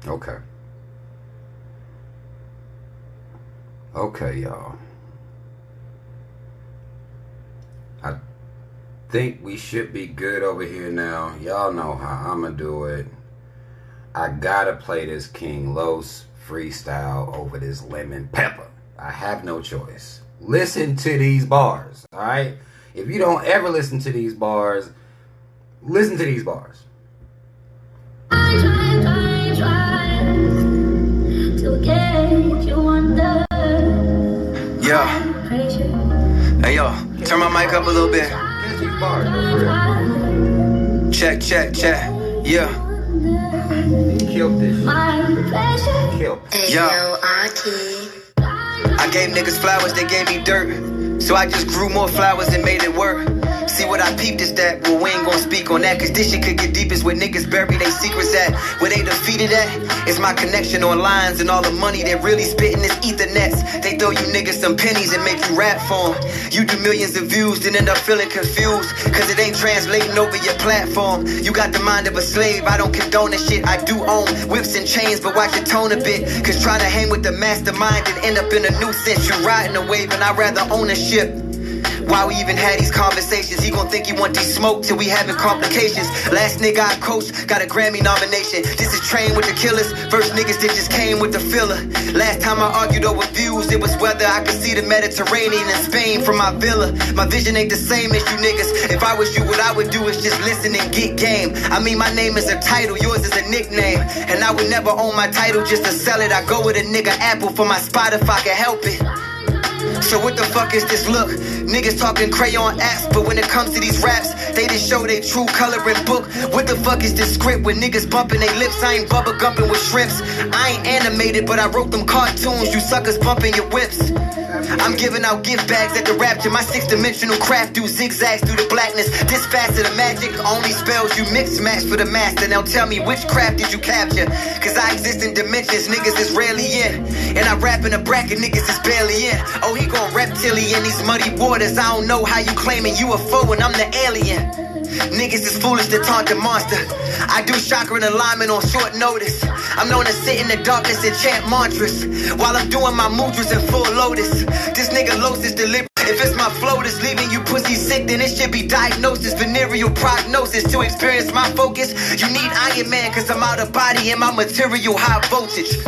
Okay. Okay, y'all. I think we should be good over here now. Y'all know how I'ma do it. I gotta play this King Los freestyle over this lemon pepper. I have no choice. Listen to these bars, alright? If you don't ever listen to these bars, listen to these bars. Yeah. Hey, yo, turn my mic up a little bit. Check, check, check. Yeah. Killed this shit. Killed. Yeah. I gave niggas flowers, they gave me dirt. So I just grew more flowers and made it work. See what I peeped is that, well, we ain't gon' speak on that, cause this shit could get deep is where niggas bury they secrets at. Where they defeated at, it's my connection on lines and all the money they really spittin' is ethernets. They throw you niggas some pennies and make you rap for 'em. You do millions of views, then end up feeling confused, cause it ain't translating over your platform. You got the mind of a slave, I don't condone this shit. I do own whips and chains, but watch your tone a bit, cause try to hang with the mastermind and end up in a nuisance. You riding a wave and I'd rather own a ship. Why we even had these conversations? He gon' think he want these smoke till we having complications. Last nigga I coached got a Grammy nomination. This is Train with the Killers. First niggas that just came with the filler. Last time I argued over views, it was whether I could see the Mediterranean and Spain from my villa. My vision ain't the same as you niggas. If I was you, what I would do is just listen and get game. I mean, my name is a title, yours is a nickname. And I would never own my title just to sell it. I go with a nigga Apple for my spot if I can help it. So what the fuck is this look? Niggas talking crayon apps, but when it comes to these raps, they just show their true coloring book. What the fuck is this script with niggas bumping their lips? I ain't bubba gumping with shrimps. I ain't animated, but I wrote them cartoons. You suckers bumping your whips. I'm giving out gift bags at the rapture. My six-dimensional craft do zigzags through the blackness. This facet of magic only spells you mix match for the master. Now tell me, which craft did you capture? Cause I exist in dimensions niggas is rarely in. And I rap in a bracket niggas is barely in. Oh, he gon' reptilian these muddy waters. I don't know how you claiming you a foe and I'm the alien. Niggas is foolish to taunt the monster. I do chakra and alignment on short notice. I'm known to sit in the darkness and chant mantras while I'm doing my mudras in full lotus. This nigga Los is deliberate. If it's my flow that's leaving you pussy sick, then it should be diagnosis, venereal prognosis. To experience my focus, you need Iron Man, cause I'm out of body and my material high voltage.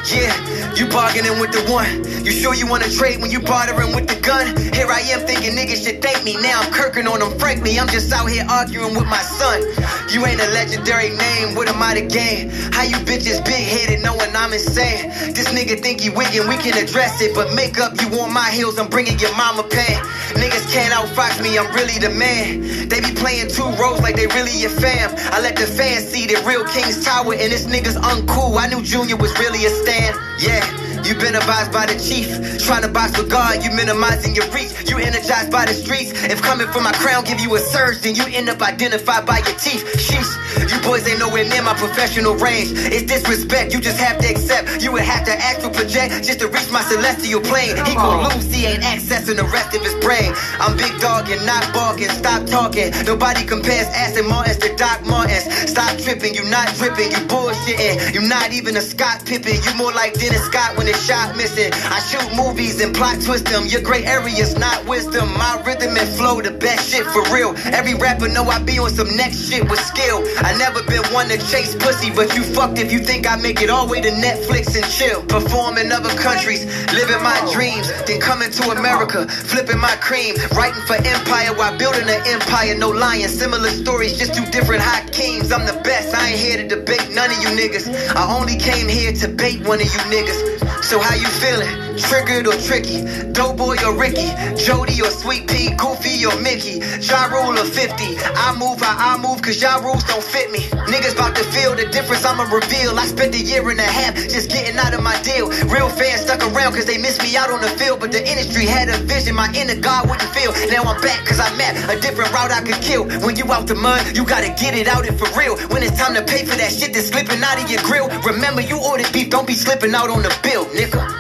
Yeah, you bargaining with the one. You sure you wanna trade when you bartering with the gun? Here I am thinking niggas should thank me. Now I'm kirking on them, frankly, I'm just out here arguing with my son. You ain't a legendary name, what am I to gain? How you bitches big-headed knowing I'm insane? This nigga think he wicked, we can address it, but make up you on my heels, I'm bringing your mama pain. Niggas can't outfox me, I'm really the man. They be playing two roles like they really your fam. I let the fans see the real King's Tower and this nigga's uncool. I knew Junior was really a stand. Yeah, you been advised by the chief. Trying to box with God, you minimizing your reach. You energized by the streets. If coming for my crown give you a surge, then you end up identified by your teeth. Sheesh, you boys ain't nowhere near my professional range. It's disrespect, you just have to accept. You would have to astral project just to reach my celestial plane. He gon' lose, he ain't accessing the rest of his brain. I'm big dog and not barking, stop talking. Nobody compares Aston Martins to Doc Martens. Stop tripping, you not dripping, you bullshitting. You not even a Scott Pippen, you more like Dennis Scott when it's shot missing. I shoot movies and plot twist them. Your gray area's not wisdom. My rhythm and flow, the best shit for real. Every rapper know I be on some next shit with skill. I never been one to chase pussy, but you fucked if you think I make it all the way to Netflix and chill. Perform in other countries, living my dreams, then coming to America, flipping my cream, writing for empire while building an empire. No lying, similar stories, just two different hot kings. I'm the best, I ain't here to debate none of you niggas. I only came here to bait one of you niggas. So how you feeling? Triggered or tricky? Doughboy or Ricky? Jody or Sweet Pea? Goofy or Mickey? Ja Rule or 50? I move how I move cause y'all rules don't fit me. Niggas about to feel the difference I'ma reveal. I spent a year and a half just getting out of my deal. Real fans stuck around cause they missed me out on the field, but the industry had a vision my inner God wouldn't feel. Now I'm back cause I mapped a different route I could kill. When you out the mud, you gotta get it out and for real. When it's time to pay for that shit that's slipping out of your grill, remember you ordered beef, don't be slipping out on the bill, nigga.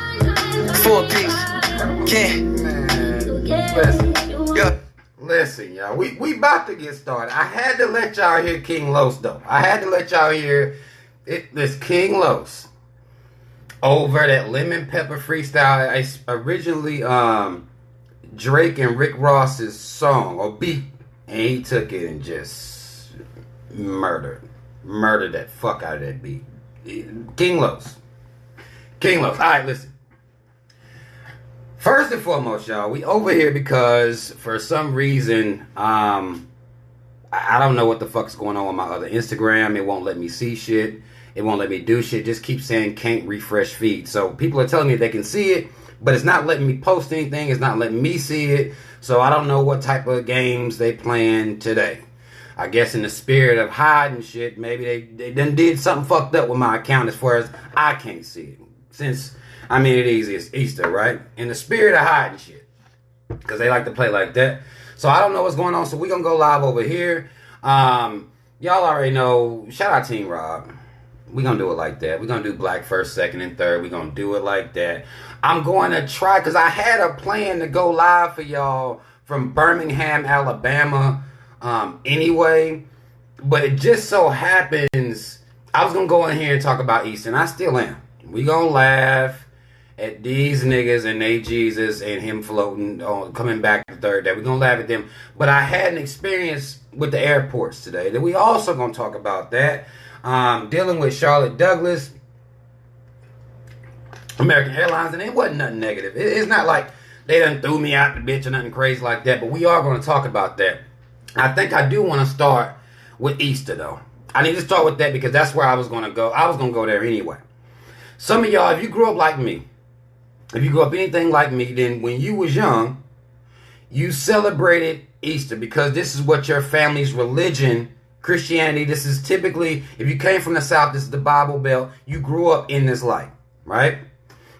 4 piece. Man, listen, y'all. We about to get started. I had to let y'all hear King Los though. I had to let y'all hear This King Los over that Lemon Pepper freestyle. I originally Drake and Rick Ross's song or beat, and he took it and just murdered that fuck out of that beat. King Los. All right, listen. First and foremost, y'all, we over here because for some reason, I don't know what the fuck's going on with my other Instagram. It won't let me see shit. It won't let me do shit. Just keep saying can't refresh feed. So people are telling me they can see it, but it's not letting me post anything. It's not letting me see it. So I don't know what type of games they playing today. I guess in the spirit of hiding shit, maybe they done did something fucked up with my account as far as I can't see it. Since, I mean, it is it's Easter, right? In the spirit of hiding shit. Because they like to play like that. So I don't know what's going on. So we're going to go live over here. Y'all already know. Shout out Team Rob. We're going to do it like that. We're going to do black first, second, and third. We're going to do it like that. I'm going to try, because I had a plan to go live for y'all from Birmingham, Alabama anyway. But it just so happens, I was going to go in here and talk about Easter, and I still am. We going to laugh at these niggas and they Jesus and him floating on coming back the third day. We're going to laugh at them. But I had an experience with the airports today that we also going to talk about that. Dealing with Charlotte Douglas, American Airlines, and it wasn't nothing negative. It's not like they done threw me out the bitch or nothing crazy like that, but we are going to talk about that. I think I do want to start with Easter, though. I need to start with that because that's where I was going to go. I was going to go there anyway. Some of y'all, if you grew up like me, if you grew up anything like me, then when you was young, you celebrated Easter because this is what your family's religion, Christianity, this is typically, if you came from the South, this is the Bible Belt, you grew up in this light, right?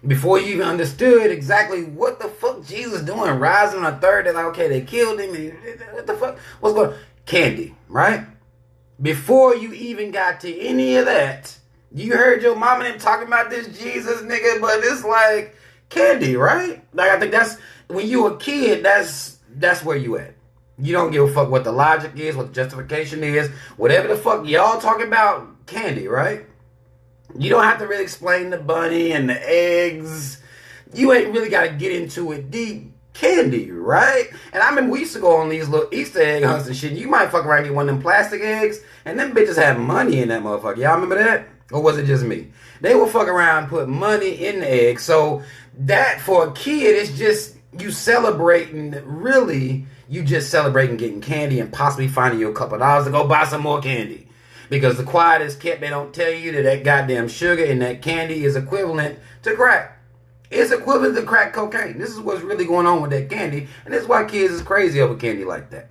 Before you even understood exactly what the fuck Jesus doing, rising on a third, they're like, okay, they killed him, what the fuck, what's going on? Candy, right? Before you even got to any of that, you heard your mom and them talking about this Jesus nigga, but it's like candy, right? Like, I think that's, when you a kid, that's where you at. You don't give a fuck what the logic is, what the justification is, whatever the fuck y'all talking about, candy, right? You don't have to really explain the bunny and the eggs. You ain't really got to get into it deep. Candy, right? And I remember we used to go on these little Easter egg hunts and shit. You might fuck around and get one of them plastic eggs, and them bitches have money in that motherfucker. Y'all remember that? Or was it just me? They will fuck around and put money in the egg. So that for a kid, it's just you celebrating, really, you just celebrating getting candy and possibly finding you a couple of dollars to go buy some more candy. Because the quiet is kept, they don't tell you that goddamn sugar and that candy is equivalent to crack. It's equivalent to crack cocaine. This is what's really going on with that candy. And this is why kids is crazy over candy like that.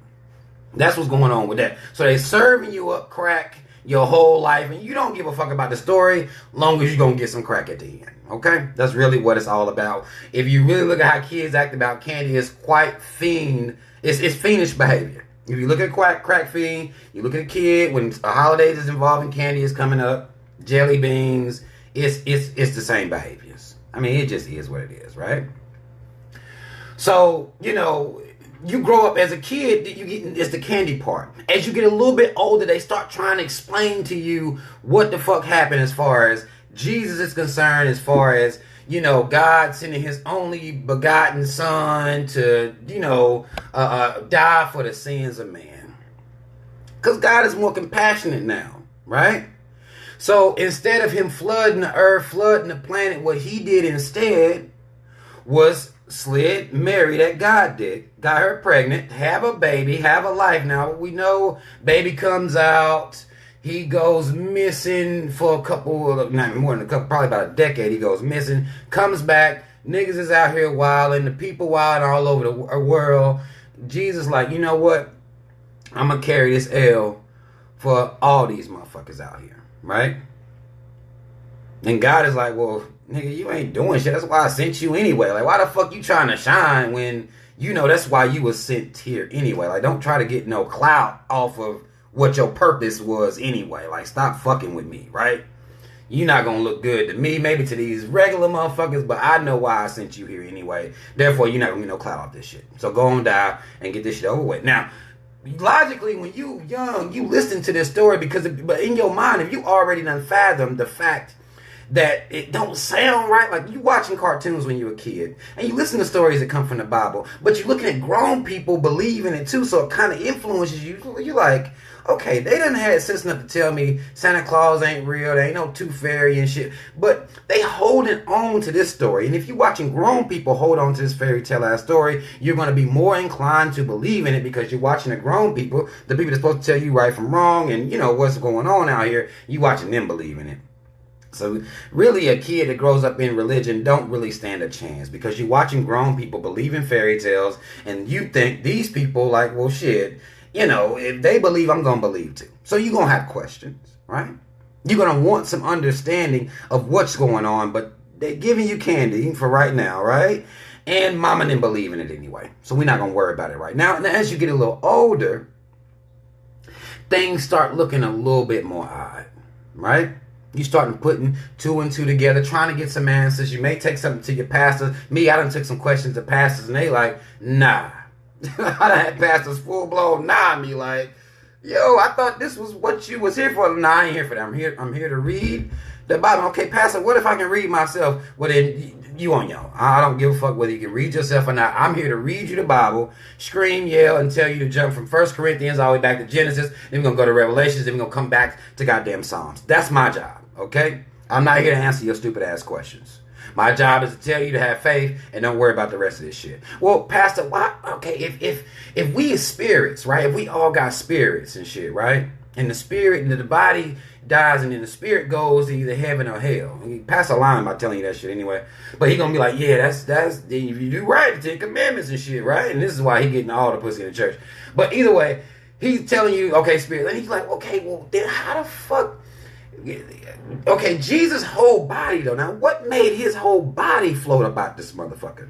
That's what's going on with that. So they serving you up crack your whole life, and you don't give a fuck about the story, long as you're going to get some crack at the end. Okay? That's really what it's all about. If you really look at how kids act about candy, it's quite fiend. It's fiendish behavior. If you look at crack fiend, you look at a kid, when a holidays is involving candy is coming up, jelly beans, it's the same behaviors. I mean, it just is what it is, right? So, you know, you grow up as a kid, it's the candy part. As you get a little bit older, they start trying to explain to you what the fuck happened as far as Jesus is concerned, as far as, you know, God sending his only begotten son to, you know, die for the sins of man. Because God is more compassionate now, right? So instead of him flooding the earth, flooding the planet, what he did instead was slid Mary that God did, got her pregnant, have a baby, have a life. Now we know baby comes out, he goes missing for a couple, not more than a couple, probably about a decade. He goes missing, comes back, niggas is out here wilding, the people wilding all over the world. Jesus like, you know what? I'm gonna carry this L for all these motherfuckers out here, right? And God is like, well, nigga, you ain't doing shit. That's why I sent you anyway. Like, why the fuck you trying to shine when you know that's why you was sent here anyway? Like, don't try to get no clout off of what your purpose was anyway. Like, stop fucking with me, right? You're not gonna look good to me, maybe to these regular motherfuckers, but I know why I sent you here anyway. Therefore, you're not gonna get no clout off this shit. So go on die and get this shit over with. Now, logically, when you young, you listen to this story but in your mind, if you already done fathomed the fact that it don't sound right, like you watching cartoons when you were a kid, and you listen to stories that come from the Bible, but you're looking at grown people believing it too, so it kind of influences you. You're like, okay, they done had sense enough to tell me Santa Claus ain't real, there ain't no tooth fairy and shit, but they holding on to this story. And if you're watching grown people hold on to this fairy tale ass story, you're going to be more inclined to believe in it because you're watching the grown people, the people that's supposed to tell you right from wrong and, you know, what's going on out here, you watching them believe in it. So really, a kid that grows up in religion don't really stand a chance because you're watching grown people believe in fairy tales, and you think these people like, well, shit, you know, if they believe, I'm going to believe too. So you're going to have questions, right? You're going to want some understanding of what's going on, but they're giving you candy for right now, right? And mama didn't believe in it anyway. So we're not going to worry about it right now. And as you get a little older, things start looking a little bit more odd, right? You starting putting two and two together, trying to get some answers. You may take something to your pastor. Me, I done took some questions to pastors, and they like, nah. I done had pastors full blown nah me like, yo, I thought this was what you was here for. Nah, I ain't here for that. I'm here to read the Bible. Okay, pastor, what if I can read myself? Well, then you on y'all. I don't give a fuck whether you can read yourself or not. I'm here to read you the Bible, scream, yell, and tell you to jump from 1 Corinthians all the way back to Genesis. Then we're going to go to Revelations. Then we're going to come back to goddamn Psalms. That's my job. Okay? I'm not here to answer your stupid ass questions. My job is to tell you to have faith and don't worry about the rest of this shit. Well, pastor, why? Okay, if we as spirits, right? If we all got spirits and shit, right? And the spirit and the body dies and then the spirit goes to either heaven or hell. And he passed a line by telling you that shit anyway. But he gonna be like, yeah, that's if you do right, the 10 Commandments and shit, right? And this is why he getting all the pussy in the church. But either way, he's telling you, okay, spirit. And he's like, okay, well, then how the fuck? Okay, Jesus' whole body though. Now, what made his whole body float about this motherfucker?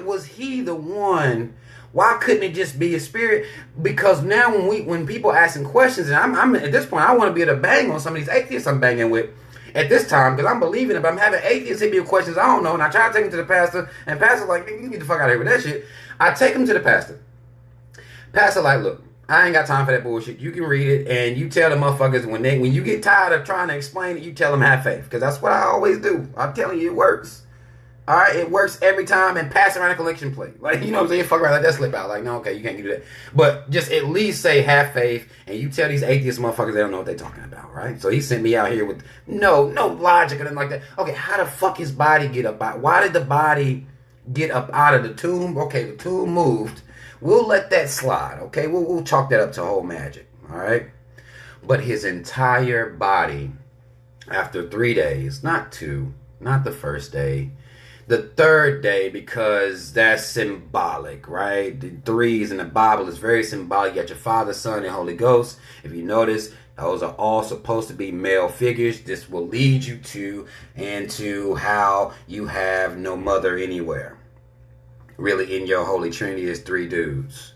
Was he the one? Why couldn't it just be a spirit? Because now when people asking questions, and I'm at this point, I want to be able to bang on some of these atheists I'm banging with at this time because I'm believing it. But I'm having atheists hit me with questions I don't know, and I try to take them to the pastor, and pastor's like, you get the fuck out of here with that shit. I take them to the pastor. Pastor like, look, I ain't got time for that bullshit. You can read it, and you tell the motherfuckers when you get tired of trying to explain it, you tell them have faith. Because that's what I always do. I'm telling you, it works. All right? It works every time, and pass around a collection plate. Like, you know what I'm saying? Fuck around, let that slip out. Like, no, okay, you can't do that. But just at least say have faith, and you tell these atheist motherfuckers they don't know what they're talking about, right? So he sent me out here with no logic or nothing like that. Okay, how the fuck his body get up out? Why did the body get up out of the tomb? Okay, the tomb moved. We'll let that slide, okay? We'll chalk that up to whole magic, all right? But his entire body, after 3 days, not two, not the first day, the third day, because that's symbolic, right? The threes in the Bible is very symbolic. You got your Father, Son, and Holy Ghost. If you notice, those are all supposed to be male figures. This will lead you into how you have no mother anywhere. Really, in your Holy Trinity is 3 dudes.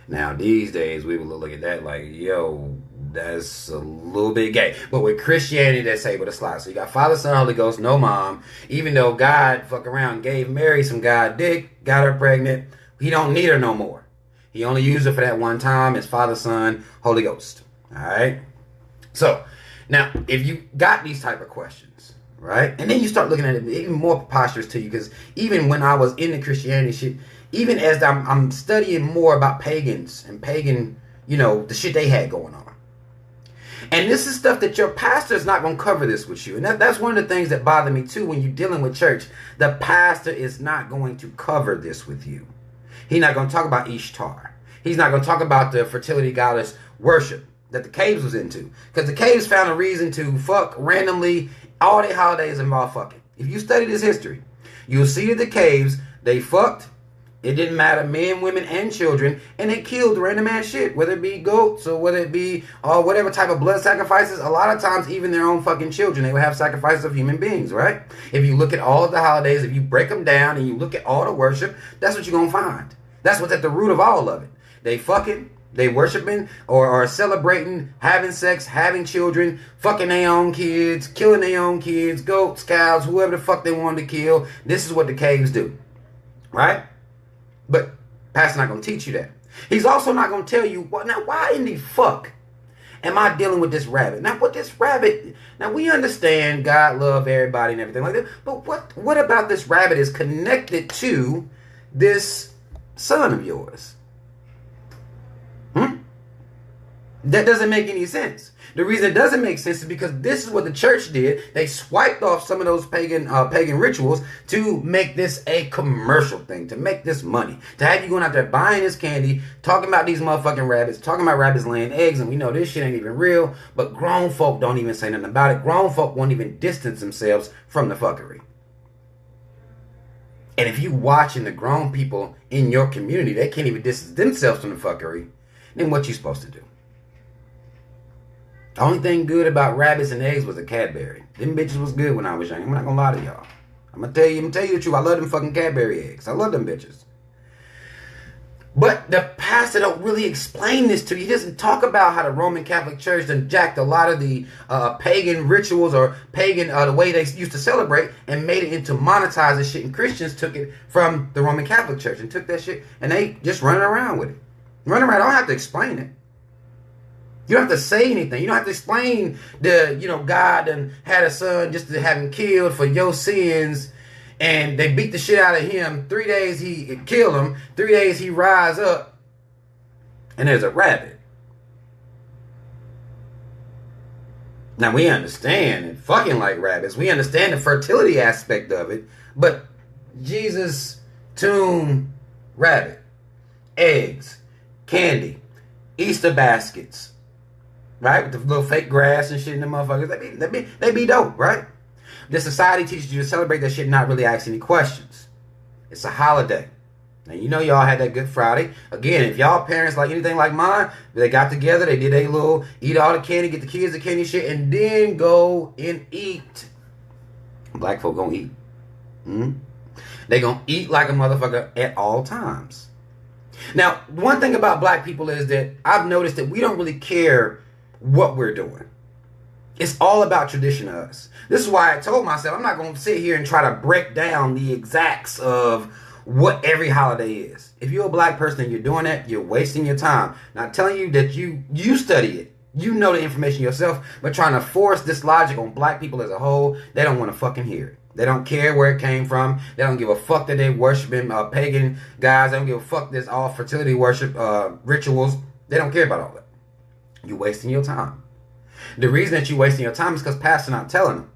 Now, these days, we will look at that like, yo, that's a little bit gay. But with Christianity, that's able to slide. So you got Father, Son, Holy Ghost, no mom. Even though God fuck around gave Mary some God dick, got her pregnant, he don't need her no more. He only used her for that one time as Father, Son, Holy Ghost. All right? So, now, if you got these type of questions, right? And then you start looking at it even more preposterous to you, because even when I was into Christianity shit, even as I'm studying more about pagans and pagan, you know, the shit they had going on. And this is stuff that your pastor is not going to cover this with you. And that's one of the things that bother me too when you're dealing with church. The pastor is not going to cover this with you. He's not going to talk about Ishtar. He's not going to talk about the fertility goddess worship that the caves was into. Because the caves found a reason to fuck randomly. All their holidays involve fucking. If you study this history, you'll see that the caves, they fucked. It didn't matter, men, women, and children, and they killed random ass shit, whether it be goats or whether it be whatever type of blood sacrifices. A lot of times, even their own fucking children, they would have sacrifices of human beings, right? If you look at all of the holidays, if you break them down and you look at all the worship, that's what you're gonna find. That's what's at the root of all of it. They fucking, they worshiping or celebrating, having sex, having children, fucking their own kids, killing their own kids, goats, cows, whoever the fuck they wanted to kill. This is what the caves do, right? But pastor's not going to teach you that. He's also not going to tell you, well, now why in the fuck am I dealing with this rabbit? Now, what this rabbit, now we understand God love everybody and everything like that, but what about this rabbit is connected to this son of yours? That doesn't make any sense. The reason it doesn't make sense is because this is what the church did. They swiped off some of those pagan rituals to make this a commercial thing, to make this money, to have you going out there buying this candy, talking about these motherfucking rabbits, talking about rabbits laying eggs, and we know this shit ain't even real, but grown folk don't even say nothing about it. Grown folk won't even distance themselves from the fuckery. And if you watching the grown people in your community, they can't even distance themselves from the fuckery, then what you supposed to do? The only thing good about rabbits and eggs was a Cadbury. Them bitches was good when I was young. I'm not gonna lie to y'all. I'm gonna tell you the truth. I love them fucking Cadbury eggs. I love them bitches. But the pastor don't really explain this to you. He doesn't talk about how the Roman Catholic Church done jacked a lot of the pagan rituals or pagan, the way they used to celebrate and made it into monetizing shit. And Christians took it from the Roman Catholic Church and took that shit and they just running around with it. Running around, I don't have to explain it. You don't have to say anything. You don't have to explain God and had a son just to have him killed for your sins. And they beat the shit out of him. 3 days he killed him. 3 days he rise up. And there's a rabbit. Now we understand and fucking like rabbits. We understand the fertility aspect of it. But Jesus, tomb, rabbit, eggs, candy, Easter baskets. Right? With the little fake grass and shit in the motherfuckers. They be dope, right? The society teaches you to celebrate that shit and not really ask any questions. It's a holiday. Now, you know y'all had that Good Friday. Again, if y'all parents like anything like mine, they got together, they did a little, eat all the candy, get the kids the candy shit, and then go and eat. Black folk gonna eat. They gonna eat like a motherfucker at all times. Now, one thing about black people is that I've noticed that we don't really care what we're doing. It's all about tradition to us. This is why I told myself I'm not going to sit here and try to break down the exacts of what every holiday is. If you're a black person and you're doing that, you're wasting your time. Not telling you that you study it. You know the information yourself, but trying to force this logic on black people as a whole, they don't want to fucking hear it. They don't care where it came from. They don't give a fuck that they worshiping pagan guys. They don't give a fuck this all fertility worship rituals. They don't care about all that. You're wasting your time. The reason that you're wasting your time is because pastors not telling them.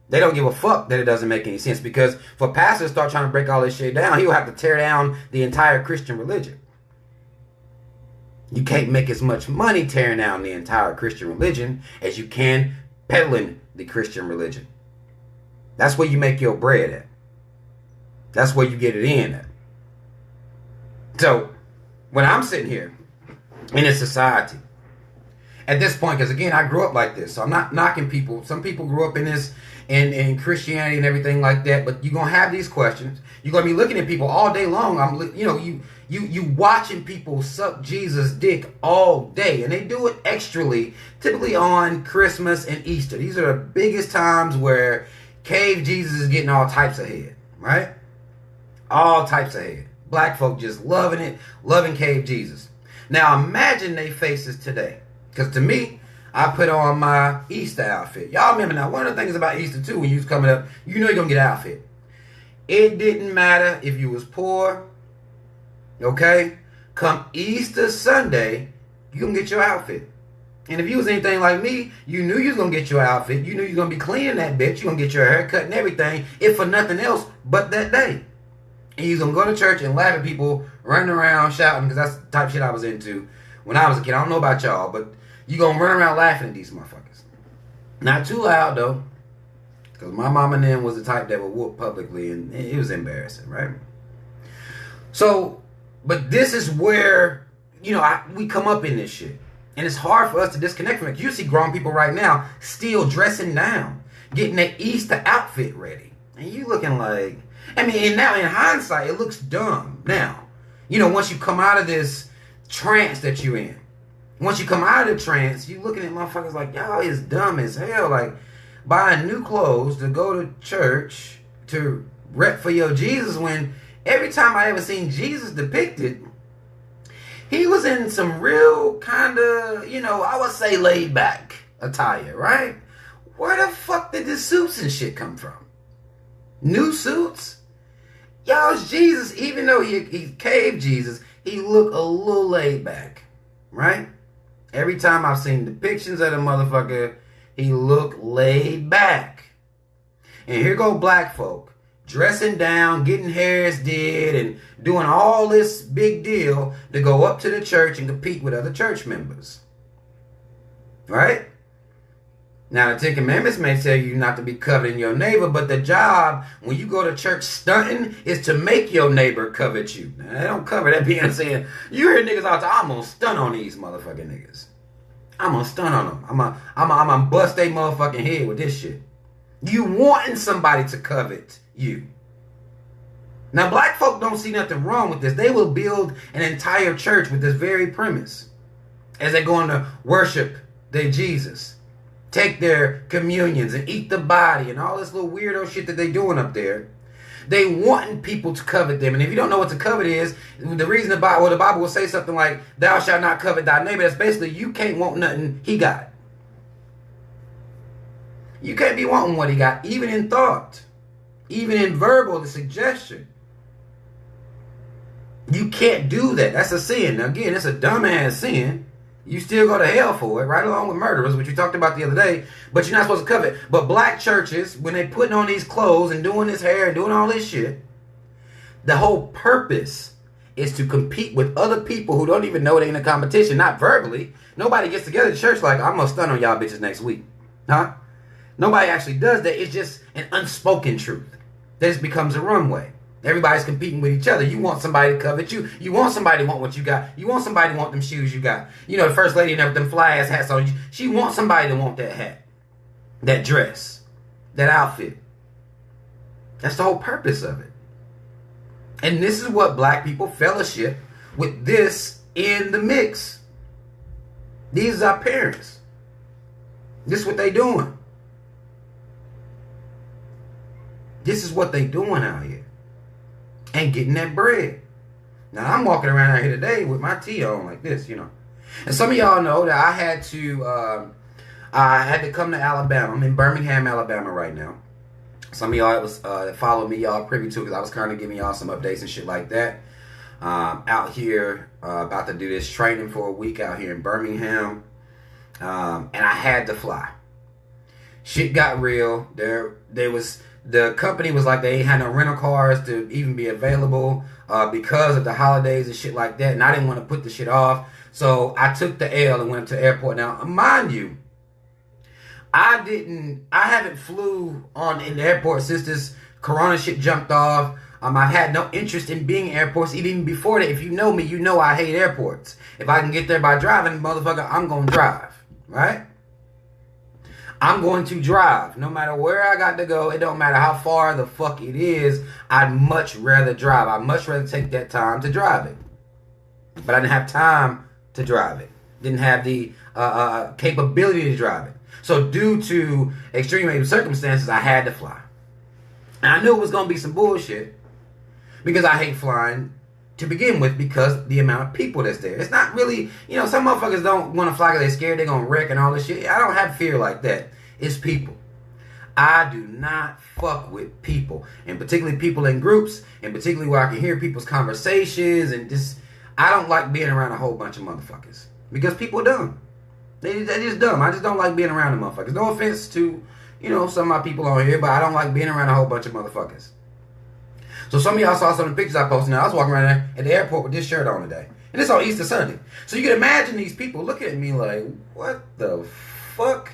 They don't give a fuck that it doesn't make any sense. Because for pastors to start trying to break all this shit down, he will have to tear down the entire Christian religion. You can't make as much money tearing down the entire Christian religion as you can peddling the Christian religion. That's where you make your bread at. That's where you get it in at. So, when I'm sitting here in a society, at this point, because again, I grew up like this, so I'm not knocking people. Some people grew up in this, in Christianity and everything like that. But you're gonna have these questions. You're gonna be looking at people all day long. You watching people suck Jesus' dick all day, and they do it extrally, typically on Christmas and Easter. These are the biggest times where cave Jesus is getting all types of head, right? All types of head. Black folk just loving it, loving cave Jesus. Now imagine they faces today. Because to me, I put on my Easter outfit. Y'all remember now, one of the things about Easter too, when you was coming up, you know you're going to get an outfit. It didn't matter if you was poor, okay? Come Easter Sunday, you're going to get your outfit. And if you was anything like me, you knew you was going to get your outfit. You knew you was going to be cleaning that bitch. You're going to get your haircut and everything, if for nothing else but that day. And you're going to go to church and laugh at people running around shouting, because that's the type of shit I was into when I was a kid. I don't know about y'all, but you going to run around laughing at these motherfuckers. Not too loud, though. Because my mom and them was the type that would whoop publicly, and it was embarrassing, right? So, but this is where, we come up in this shit. And it's hard for us to disconnect from it. You see grown people right now still dressing down, getting their Easter outfit ready. And you looking like, and now in hindsight, it looks dumb now. Once you come out of this trance that you're in. Once you come out of the trance, you looking at motherfuckers like, y'all is dumb as hell. Like, buying new clothes to go to church to rep for your Jesus, when every time I ever seen Jesus depicted, He was in some real kind of, I would say laid back attire, right? Where the fuck did the suits and shit come from? New suits? Y'all's Jesus, even though he caved Jesus, he looked a little laid back, right? Every time I've seen depictions of the motherfucker, he looked laid back. And here go black folk, dressing down, getting hairs did, and doing all this big deal to go up to the church and compete with other church members. Right? Now, the Ten Commandments may tell you not to be coveting your neighbor, but the job, when you go to church stunting, is to make your neighbor covet you. Now, they don't cover that being saying, you hear niggas all the time, I'm going to stun on these motherfucking niggas. I'm going to stun on them. I'm going to bust their motherfucking head with this shit. You wanting somebody to covet you. Now, black folk don't see nothing wrong with this. They will build an entire church with this very premise as they're going to worship their Jesus. Take their communions and eat the body and all this little weirdo shit that they doing up there. They wanting people to covet them. And if you don't know what to covet is, the reason the Bible will say something like, thou shalt not covet thy neighbor, that's basically you can't want nothing he got. You can't be wanting what he got, even in thought, even in verbal, the suggestion. You can't do that. That's a sin. Now, again, it's a dumbass sin. You still go to hell for it, right along with murderers, which we talked about the other day, but you're not supposed to covet. But black churches, when they putting on these clothes and doing this hair and doing all this shit, the whole purpose is to compete with other people who don't even know they in a competition, not verbally. Nobody gets together at church like, I'm going to stun on y'all bitches next week. Huh? Nobody actually does that. It's just an unspoken truth. This becomes a runway. Everybody's competing with each other. You want somebody to covet you. You want somebody to want what you got. You want somebody to want them shoes you got. You know, the first lady never them fly ass hats on. She wants somebody to want that hat, that dress, that outfit. That's the whole purpose of it. And this is what black people fellowship with this in the mix. These are our parents. This is what they doing. This is what they doing out here. And getting that bread. Now, I'm walking around out here today with my tee on like this, And some of y'all know that I had to come to Alabama. I'm in Birmingham, Alabama right now. Some of y'all that follow me, y'all privy to, because I was kind of giving y'all some updates and shit like that. Out here, about to do this training for a week out here in Birmingham. And I had to fly. Shit got real. The company was like, they ain't had no rental cars to even be available because of the holidays and shit like that. And I didn't want to put the shit off. So I took the L and went to the airport. Now, mind you, I haven't flew in the airport since this Corona shit jumped off. I've had no interest in being in airports even before that. If you know me, you know I hate airports. If I can get there by driving, motherfucker, I'm going to drive. Right? I'm going to drive. No matter where I got to go, it don't matter how far the fuck it is, I'd much rather drive. I'd much rather take that time to drive it. But I didn't have time to drive it. Didn't have the capability to drive it. So due to extreme circumstances, I had to fly. And I knew it was going to be some bullshit because I hate flying to begin with because the amount of people that's there. It's not really, some motherfuckers don't want to fly because they're scared they're going to wreck and all this shit. I don't have fear like that. It's people. I do not fuck with people. And particularly people in groups. And particularly where I can hear people's conversations. And I don't like being around a whole bunch of motherfuckers. Because people are dumb. They're just dumb. I just don't like being around the motherfuckers. No offense to, some of my people on here. But I don't like being around a whole bunch of motherfuckers. So some of y'all saw some of the pictures I posted. Now I was walking around there at the airport with this shirt on today. And it's on Easter Sunday. So you can imagine these people looking at me like, what the fuck?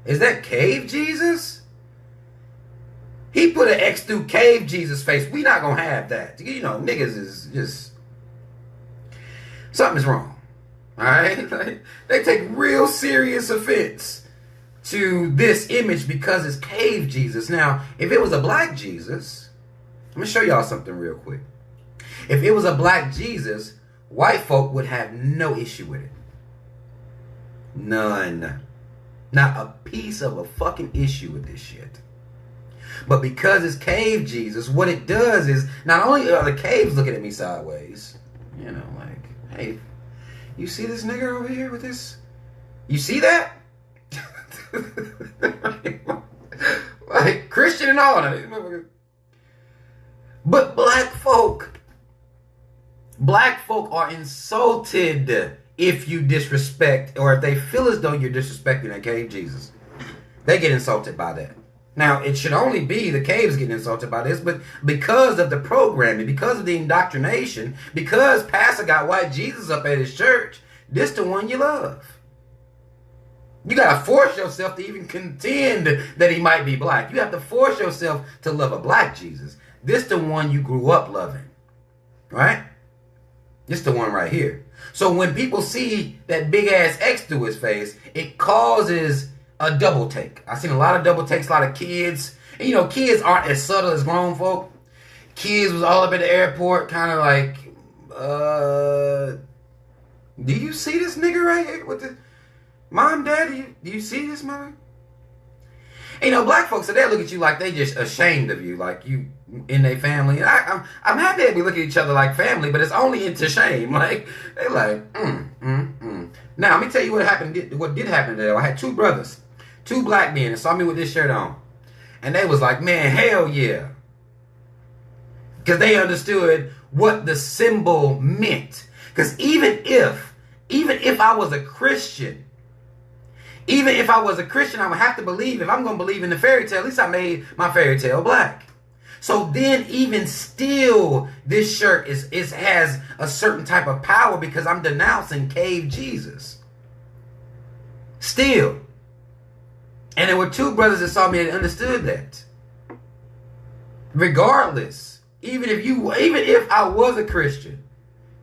Is that Cave Jesus? He put an X through Cave Jesus face. We not going to have that. Niggas is just... Something's wrong. Alright? They take real serious offense to this image because it's Cave Jesus. Now, if it was a black Jesus... I'm going to show y'all something real quick. If it was a black Jesus, white folk would have no issue with it. None. Not a piece of a fucking issue with this shit. But because it's Cave Jesus, what it does is, not only are the caves looking at me sideways, like, hey, You see this nigga over here with this? You see that? Like Christian and all that. But black folk are insulted if you disrespect, or if they feel as though you're disrespecting a cave Jesus. They get insulted by that. Now, it should only be the caves getting insulted by this, but because of the programming, because of the indoctrination, because Pastor got white Jesus up at his church, this the one you love. You got to force yourself to even contend that he might be black. You have to force yourself to love a black Jesus. This the one you grew up loving. Right? This the one right here. So when people see that big ass X through his face, it causes a double take. I've seen a lot of double takes, a lot of kids. And you know, kids aren't as subtle as grown folk. Kids was all up at the airport, kind of like, do you see this nigga right here with the mom, dad? Do you see this man? You know, black folks, so they look at you like they just ashamed of you, like you in their family. And I'm happy that we look at each other like family, but it's only into shame. Like they like, Now let me tell you what happened. What did happen today? I had two brothers, two black men, that saw me with this shirt on, and they was like, "Man, hell yeah," because they understood what the symbol meant. Because even if I was a Christian. Even if I was a Christian, I would have to believe, if I'm going to believe in the fairy tale, at least I made my fairy tale black. So then even still, this shirt has a certain type of power because I'm denouncing cave Jesus. Still. And there were two brothers that saw me and understood that. Regardless, even if I was a Christian,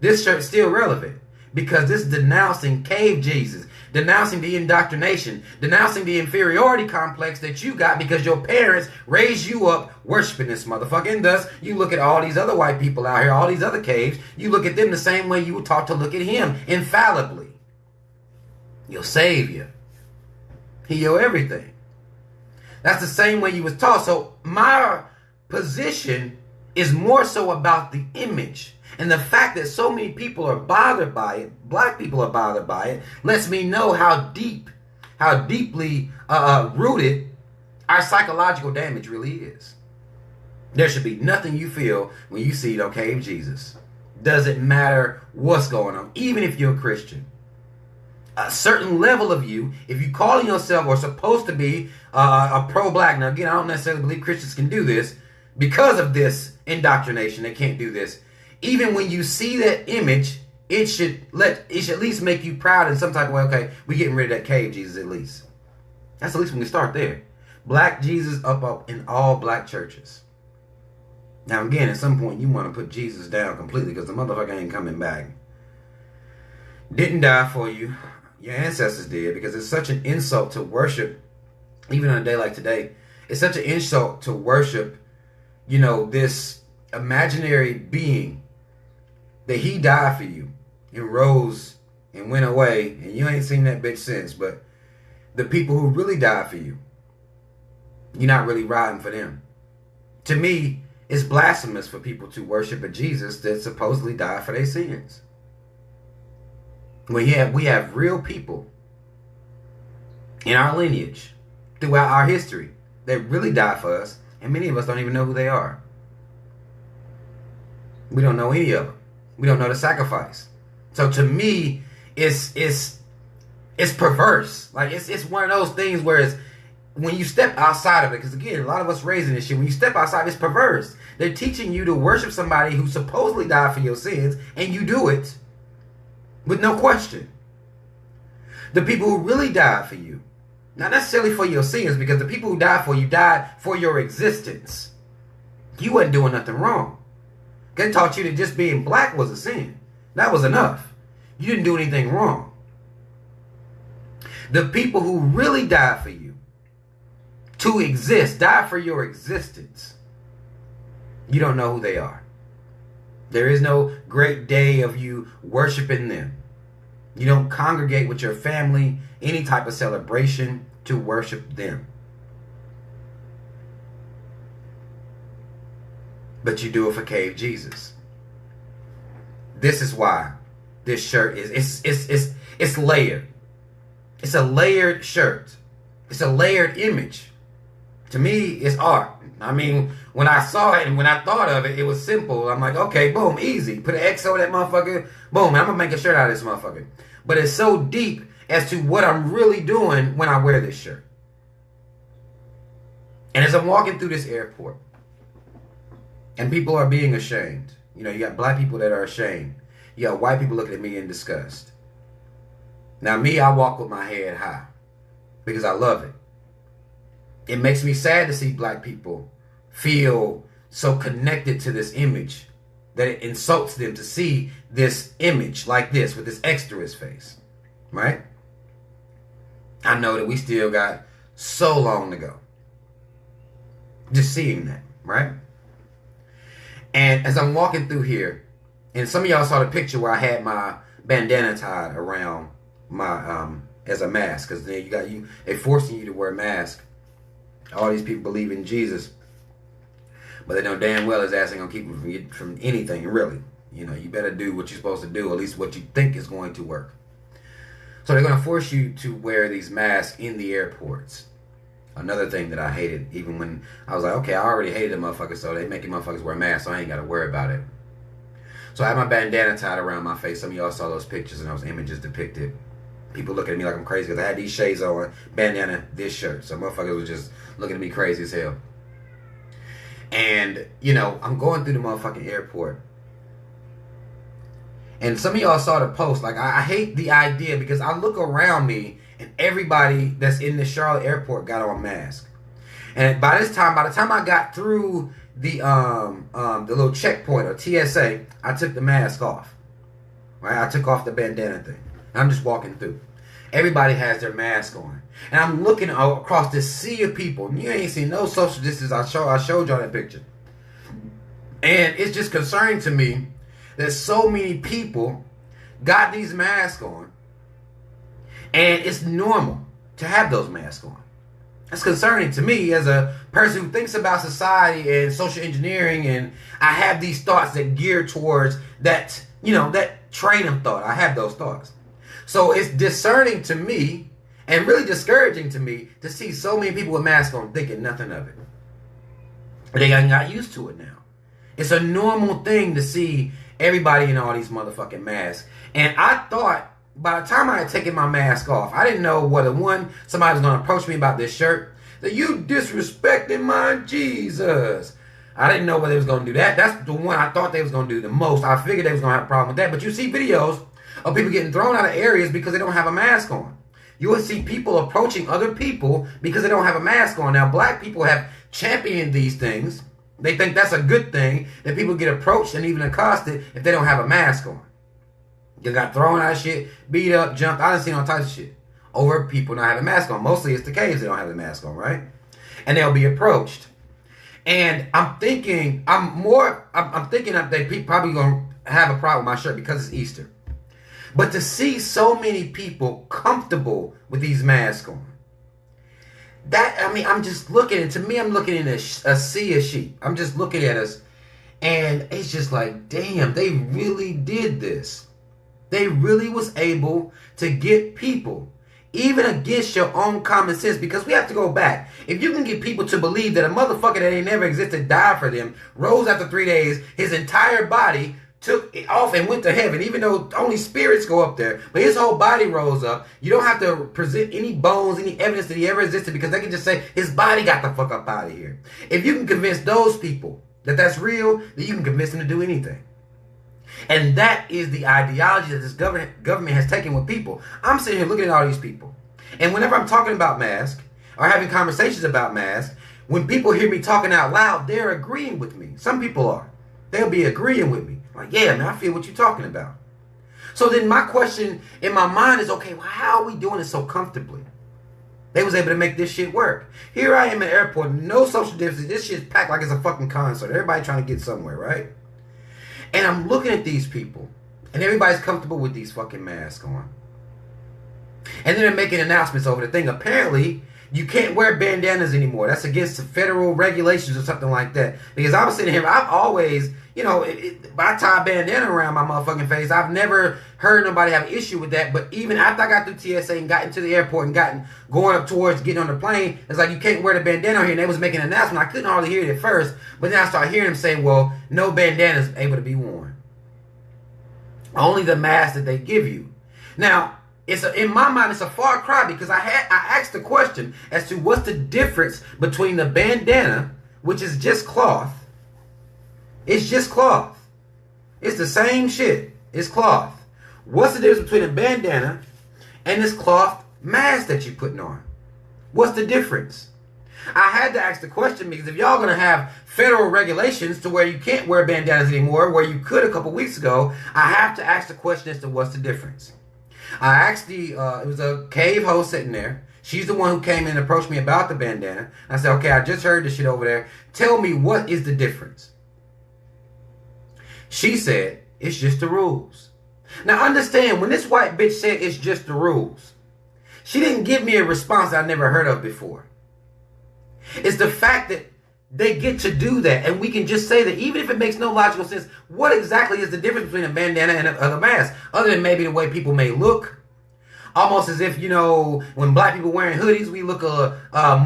this shirt's still relevant because this is denouncing cave Jesus. Denouncing the indoctrination, denouncing the inferiority complex that you got because your parents raised you up worshiping this motherfucker. And thus, you look at all these other white people out here, all these other caves, you look at them the same way you were taught to look at him, infallibly. Your savior. He your everything. That's the same way you was taught. So my position is more so about the image. And the fact that so many people are bothered by it, black people are bothered by it, lets me know how deeply rooted our psychological damage really is. There should be nothing you feel when you see cave Jesus. Doesn't matter what's going on, even if you're a Christian. A certain level of you, if you calling yourself or supposed to be a pro-black, now again, I don't necessarily believe Christians can do this because of this indoctrination. They can't do this. Even when you see that image, it should at least make you proud in some type of way. Okay, we're getting rid of that cave Jesus at least. That's at least when we start there. Black Jesus up in all black churches. Now again, at some point you want to put Jesus down completely because the motherfucker ain't coming back. Didn't die for you. Your ancestors did, because it's such an insult to worship, even on a day like today. It's such an insult to worship, this imaginary being. That he died for you and rose and went away, and you ain't seen that bitch since. But the people who really died for you, you're not really riding for them. To me, it's blasphemous for people to worship a Jesus that supposedly died for their sins. We have real people in our lineage throughout our history that really died for us, and many of us don't even know who they are. We don't know any of them. We don't know the sacrifice. So to me, it's perverse. Like it's one of those things where it's, when you step outside of it, because again, a lot of us raising this shit, when you step outside, it's perverse. They're teaching you to worship somebody who supposedly died for your sins, and you do it with no question. The people who really died for you, not necessarily for your sins, because the people who died for you died for your existence. You wasn't doing nothing wrong. They taught you that just being black was a sin. That was enough. You didn't do anything wrong. The people who really died for you, to exist, died for your existence, you don't know who they are. There is no great day of you worshiping them. You don't congregate with your family, any type of celebration to worship them. But you do it for cave Jesus. This is why this shirt is. It's layered. It's a layered shirt. It's a layered image. To me, it's art. I mean, when I saw it and when I thought of it, it was simple. I'm like, okay, boom, easy. Put an X over that motherfucker. Boom, I'm going to make a shirt out of this motherfucker. But it's so deep as to what I'm really doing when I wear this shirt. And as I'm walking through this airport, and people are being ashamed. You know, you got black people that are ashamed. You got white people looking at me in disgust. Now me, I walk with my head high because I love it. It makes me sad to see black people feel so connected to this image that it insults them to see this image like this with this X through his face, right? I know that we still got so long to go. Just seeing that, right? And as I'm walking through here, and some of y'all saw the picture where I had my bandana tied around my as a mask, because then they forcing you to wear a mask. All these people believe in Jesus, but they know damn well his ass ain't gonna keep them from anything, really. You know, you better do what you're supposed to do, at least what you think is going to work. So they're gonna force you to wear these masks in the airports. Another thing that I hated, even when I was like, okay, I already hated the motherfuckers, so they making motherfuckers wear masks, so I ain't gotta worry about it. So I had my bandana tied around my face. Some of y'all saw those pictures and those images depicted. People looking at me like I'm crazy because I had these shades on, bandana, this shirt. So motherfuckers were just looking at me crazy as hell. And, you know, I'm going through the motherfucking airport. And some of y'all saw the post. Like, I hate the idea because I look around me and everybody that's in the Charlotte airport got on a mask. And by the time I got through the little checkpoint or TSA, I took the mask off. Right? I took off the bandana thing. I'm just walking through. Everybody has their mask on. And I'm looking across this sea of people. And you ain't seen no social distance. I showed y'all that picture. And it's just concerning to me that so many people got these masks on. And it's normal to have those masks on. That's concerning to me as a person who thinks about society and social engineering. And I have these thoughts that gear towards that, you know, that train of thought. I have those thoughts. So it's discerning to me and really discouraging to me to see so many people with masks on thinking nothing of it. They got used to it now. It's a normal thing to see everybody in all these motherfucking masks. And I thought by the time I had taken my mask off, I didn't know whether somebody was going to approach me about this shirt. That you disrespecting my Jesus. I didn't know whether they was going to do that. That's the one I thought they was going to do the most. I figured they was going to have a problem with that. But you see videos of people getting thrown out of areas because they don't have a mask on. You will see people approaching other people because they don't have a mask on. Now, black people have championed these things. They think that's a good thing that people get approached and even accosted if they don't have a mask on. You got thrown out of shit, beat up, jumped. I done seen all types of shit over people not having a mask on. Mostly it's the caves they don't have the mask on, right? And they'll be approached. And I'm thinking that they probably gonna have a problem with my shirt because it's Easter. But to see so many people comfortable with these masks on, I'm just looking, and to me, I'm looking in a sea of sheep. I'm just looking at us, and it's just like, damn, they really did this. They really was able to get people, even against your own common sense, because we have to go back. If you can get people to believe that a motherfucker that ain't never existed died for them, rose after 3 days, his entire body took it off and went to heaven, even though only spirits go up there, but his whole body rose up. You don't have to present any bones, any evidence that he ever existed, because they can just say his body got the fuck up out of here. If you can convince those people that that's real, then you can convince them to do anything. And that is the ideology that this government has taken with people. I'm sitting here looking at all these people, and whenever I'm talking about masks or having conversations about masks, when people hear me talking out loud, they're agreeing with me. Some people are. They'll be agreeing with me. Like, yeah, man, I feel what you're talking about. So then my question in my mind is, okay, well, how are we doing it so comfortably? They was able to make this shit work. Here I am in the airport, no social distancing. This shit's packed like it's a fucking concert. Everybody trying to get somewhere, right? And I'm looking at these people, and everybody's comfortable with these fucking masks on. And then they're making announcements over the thing. Apparently, You can't wear bandanas anymore. That's against the federal regulations or something like that. Because I was sitting here, I've always, you know, I tie a bandana around my motherfucking face. I've never heard nobody have an issue with that. But even after I got through TSA and got into the airport and going up towards getting on the plane, it's like, you can't wear the bandana here. And they was making an announcement. I couldn't hardly hear it at first. But then I started hearing them say, well, no bandana is able to be worn. Only the mask that they give you. Now, in my mind, it's a far cry because I asked the question as to what's the difference between the bandana, which is just cloth. It's just cloth. It's the same shit. It's cloth. What's the difference between a bandana and this cloth mask that you're putting on? What's the difference? I had to ask the question because if y'all gonna have federal regulations to where you can't wear bandanas anymore, where you could a couple weeks ago, I have to ask the question as to what's the difference. I asked it was a cave host sitting there. She's the one who came in and approached me about the bandana. I said, okay, I just heard this shit over there. Tell me, what is the difference? She said, it's just the rules. Now understand, when this white bitch said it's just the rules, she didn't give me a response I never heard of before. It's the fact that they get to do that, and we can just say that even if it makes no logical sense, what exactly is the difference between a bandana and a mask? Other than maybe the way people may look. Almost as if, you know, when black people wearing hoodies, we look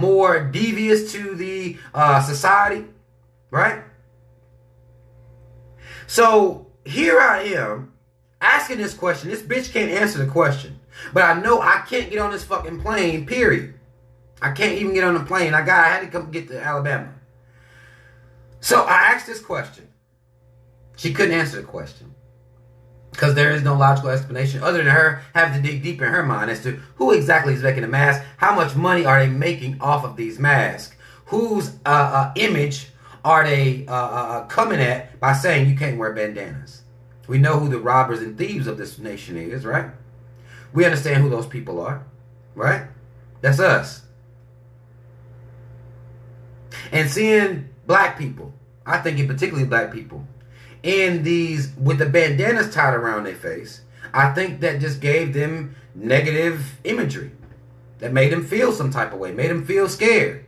more devious to the society, right? So here I am asking this question. This bitch can't answer the question. But I know I can't get on this fucking plane, period. I can't even get on the plane. I had to come get to Alabama. So I asked this question. She couldn't answer the question because there is no logical explanation other than her having to dig deep in her mind as to who exactly is making the mask, how much money are they making off of these masks, whose image are they coming at by saying you can't wear bandanas. We know who the robbers and thieves of this nation is, right? We understand who those people are, right? That's us. And seeing black people, I think in particularly black people, in these with the bandanas tied around their face, I think that just gave them negative imagery. That made them feel some type of way, made them feel scared.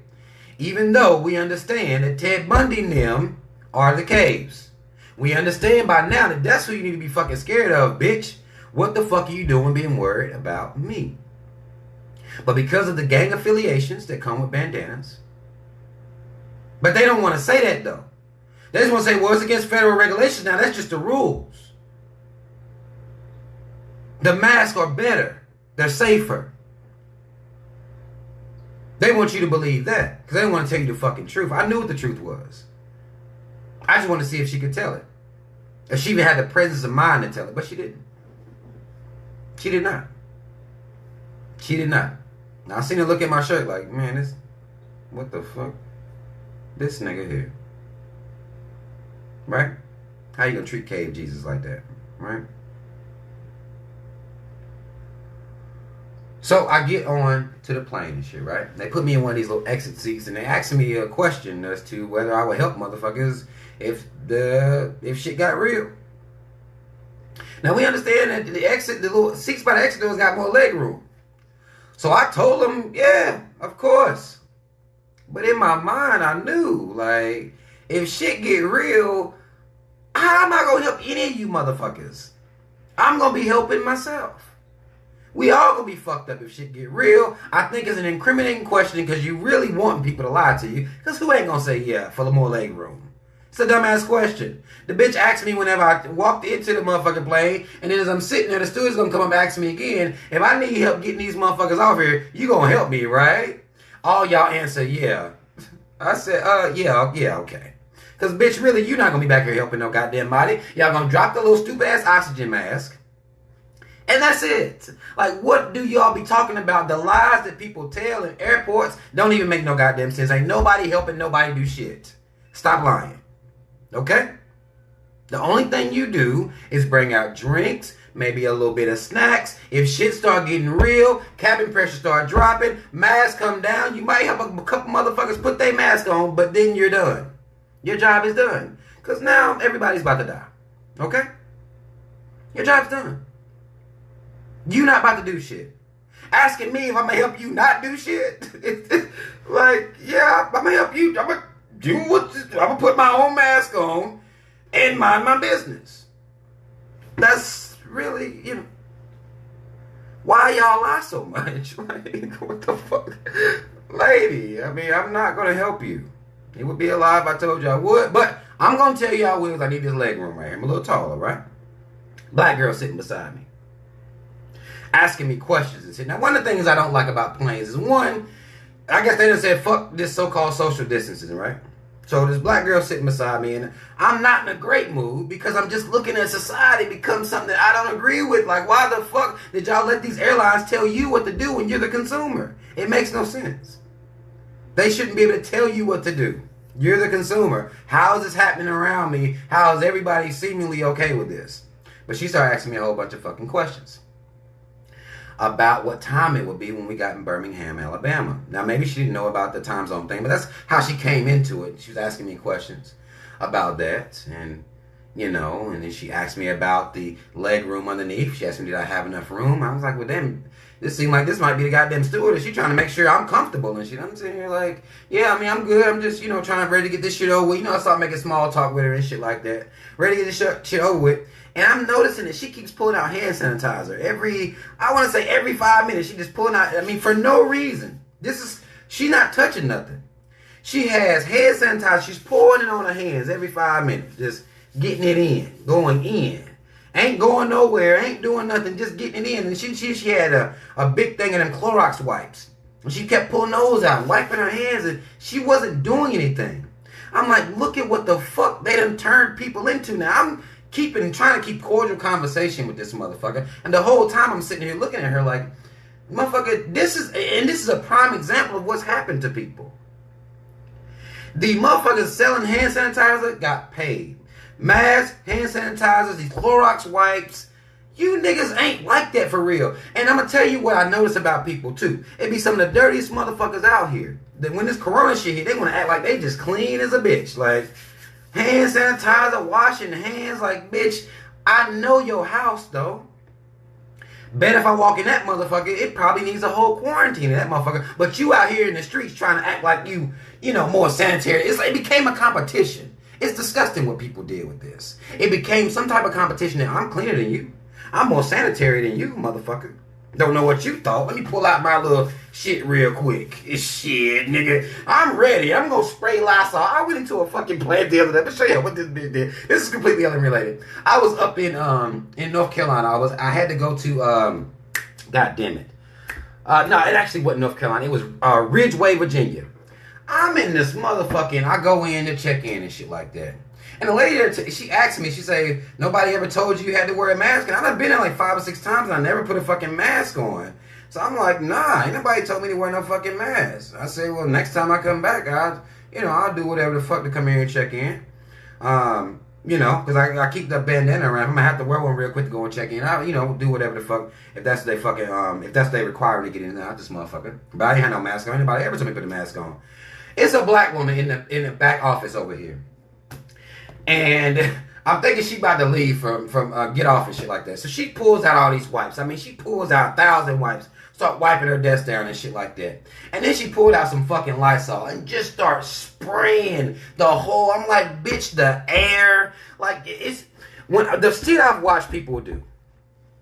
Even though we understand that Ted Bundy and them are the caves. We understand by now that that's who you need to be fucking scared of, bitch. What the fuck are you doing being worried about me? But because of the gang affiliations that come with bandanas, but they don't want to say that though. They just want to say, well, it's against federal regulations. Now that's just the rules. The masks are better. They're safer. They want you to believe that because they don't want to tell you the fucking truth. I knew what the truth was. I just wanted to see if she could tell it. If she even had the presence of mind to tell it, but she didn't. She did not. She did not. Now I seen her look at my shirt like, man, this, what the fuck? This nigga here. Right? How you gonna treat Cave Jesus like that? Right? So I get on to the plane and shit, right? They put me in one of these little exit seats and they asked me a question as to whether I would help motherfuckers if shit got real. Now we understand that the little seats by the exit doors got more leg room. So I told them, yeah, of course. But in my mind, I knew, like, if shit get real, how am I going to help any of you motherfuckers? I'm going to be helping myself. We all going to be fucked up if shit get real. I think it's an incriminating question because you really want people to lie to you. Because who ain't going to say, yeah, for the more leg room? It's a dumbass question. The bitch asked me whenever I walked into the motherfucking plane, and then as I'm sitting there, the steward's going to come up and ask me again, if I need help getting these motherfuckers off here, you going to help me, right? All y'all answer, yeah. I said, yeah, okay. Because, bitch, really, you're not going to be back here helping no goddamn body. Y'all going to drop the little stupid-ass oxygen mask. And that's it. Like, what do y'all be talking about? The lies that people tell in airports don't even make no goddamn sense. Ain't nobody helping nobody do shit. Stop lying. Okay? The only thing you do is bring out drinks, maybe a little bit of snacks. If shit start getting real, cabin pressure start dropping, masks come down, you might have a couple motherfuckers put their mask on, but then you're done. Your job is done. Because now everybody's about to die. Okay? Your job's done. You're not about to do shit. asking me if I'm gonna help you not do shit. Like, yeah, I'm gonna help you. I'm gonna do what I'm gonna put my own mask on and mind my business. That's really, why y'all lie so much? Like, what the fuck? Lady, I mean, I'm not gonna help you. It would be a lie if I told you I would, but I'm gonna tell you I will because I need this leg room right here. I'm a little taller, right? Black girl sitting beside me, asking me questions and shit. Now, one of the things I don't like about planes is, one, I guess they done said fuck this so-called social distancing, right? So this black girl sitting beside me, and I'm not in a great mood because I'm just looking at society become something that I don't agree with. Like, why the fuck did y'all let these airlines tell you what to do when you're the consumer? It makes no sense. They shouldn't be able to tell you what to do. You're the consumer. How is this happening around me? How is everybody seemingly okay with this? But she started asking me a whole bunch of fucking questions about what time it would be when we got in Birmingham, Alabama. Now, maybe she didn't know about the time zone thing, but that's how she came into it. She was asking me questions about that, and, and then she asked me about the leg room underneath. She asked me, did I have enough room? I was like, well, damn, this seemed like this might be the goddamn stewardess. She trying to make sure I'm comfortable and shit. I'm sitting here like, yeah, I mean, I'm good. I'm just, ready to get this shit over with. I start making small talk with her and shit like that. Ready to get this shit over with. And I'm noticing that she keeps pulling out hand sanitizer every 5 minutes. She just pulling out, for no reason. She not touching nothing. She has hand sanitizer. She's pouring it on her hands every 5 minutes. Just getting it in, going in. Ain't going nowhere, ain't doing nothing, just getting it in. And she had a big thing of them Clorox wipes. And she kept pulling those out, wiping her hands, and she wasn't doing anything. I'm like, look at what the fuck they done turned people into now. I'm trying to keep cordial conversation with this motherfucker. And the whole time I'm sitting here looking at her like, motherfucker, this is a prime example of what's happened to people. The motherfuckers selling hand sanitizer got paid. Masks, hand sanitizers, these Clorox wipes. You niggas ain't like that for real. And I'm going to tell you what I notice about people too. It be some of the dirtiest motherfuckers out here. That when this corona shit hit, they want to act like they just clean as a bitch. Like, hand sanitizer, washing hands. Like, bitch, I know your house though. Bet if I walk in that motherfucker, it probably needs a whole quarantine in that motherfucker. But you out here in the streets trying to act like you more sanitary. It became a competition. It's disgusting what people did with this. It became some type of competition that I'm cleaner than you. I'm more sanitary than you, motherfucker. Don't know what you thought. Let me pull out my little shit real quick. Shit, nigga. I'm ready. I'm going to spray Lysol. I went into a fucking plant the other day. Let me show you what this bitch did. This is completely unrelated. I was up in North Carolina. I had to go to, God damn it. No, it actually wasn't North Carolina. It was Ridgeway, Virginia. I'm in this motherfucking, I go in to check in and shit like that. And the lady there, she asked me, she said, nobody ever told you had to wear a mask? And I've been there like 5 or 6 times and I never put a fucking mask on. So I'm like, nah, ain't nobody told me to wear no fucking mask. I said, well, next time I come back, I'll do whatever the fuck to come here and check in. Because I keep the bandana around. I'm gonna have to wear one real quick to go and check in. I'll, do whatever the fuck, if that's their fucking, if that's their requirement to get in and out, this motherfucker. But I ain't had no mask on. Anybody ever told me to put a mask on? It's a black woman in the back office over here. And I'm thinking she about to leave from get off and shit like that. So she pulls out all these wipes. She pulls out 1,000 wipes. Start wiping her desk down and shit like that. And then she pulled out some fucking Lysol and just start spraying the whole. I'm like, bitch, the air. Like, it's when the shit I've watched people do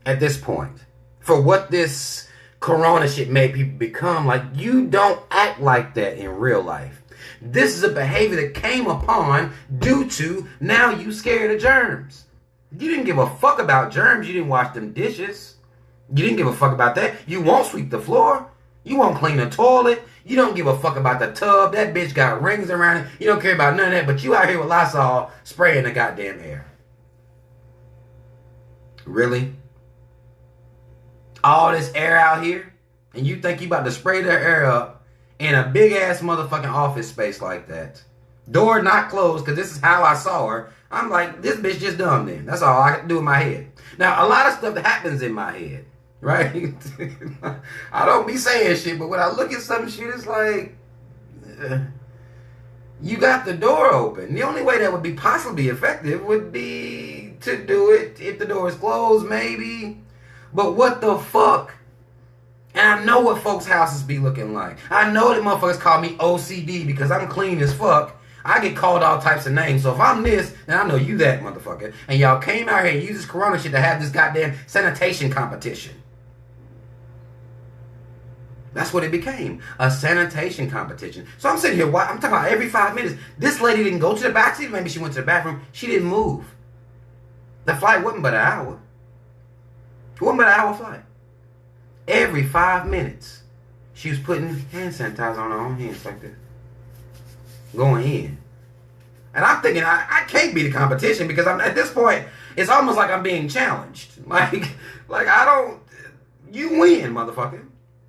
at this point for what this corona shit made people become. Like, you don't act like that in real life. This is a behavior that came upon due to now you scared of germs. You didn't give a fuck about germs. You didn't wash them dishes. You didn't give a fuck about that. You won't sweep the floor. You won't clean the toilet. You don't give a fuck about the tub. That bitch got rings around it. You don't care about none of that. But you out here with Lysol spraying the goddamn air. Really? All this air out here? And you think you about to spray the air up in a big ass motherfucking office space like that? Door not closed, because this is how I saw her. I'm like, this bitch just dumb then. That's all I can do in my head. Now, a lot of stuff happens in my head, right? I don't be saying shit, but when I look at some shit, it's like, you got the door open. The only way that would be possibly effective would be to do it if the door is closed, maybe. But what the fuck? And I know what folks' houses be looking like. I know that motherfuckers call me OCD because I'm clean as fuck. I get called all types of names. So if I'm this, then I know you that, motherfucker. And y'all came out here and used this corona shit to have this goddamn sanitation competition. That's what it became. A sanitation competition. So I'm sitting here, I'm talking about every 5 minutes. This lady didn't go to the backseat. Maybe she went to the bathroom. She didn't move. The flight wasn't but an hour. It wasn't but an hour flight. Every 5 minutes, she was putting hand sanitizer on her own hands like this. Going in. And I'm thinking, I can't be the competition because I'm at this point, it's almost like I'm being challenged. Like I don't, you win, motherfucker.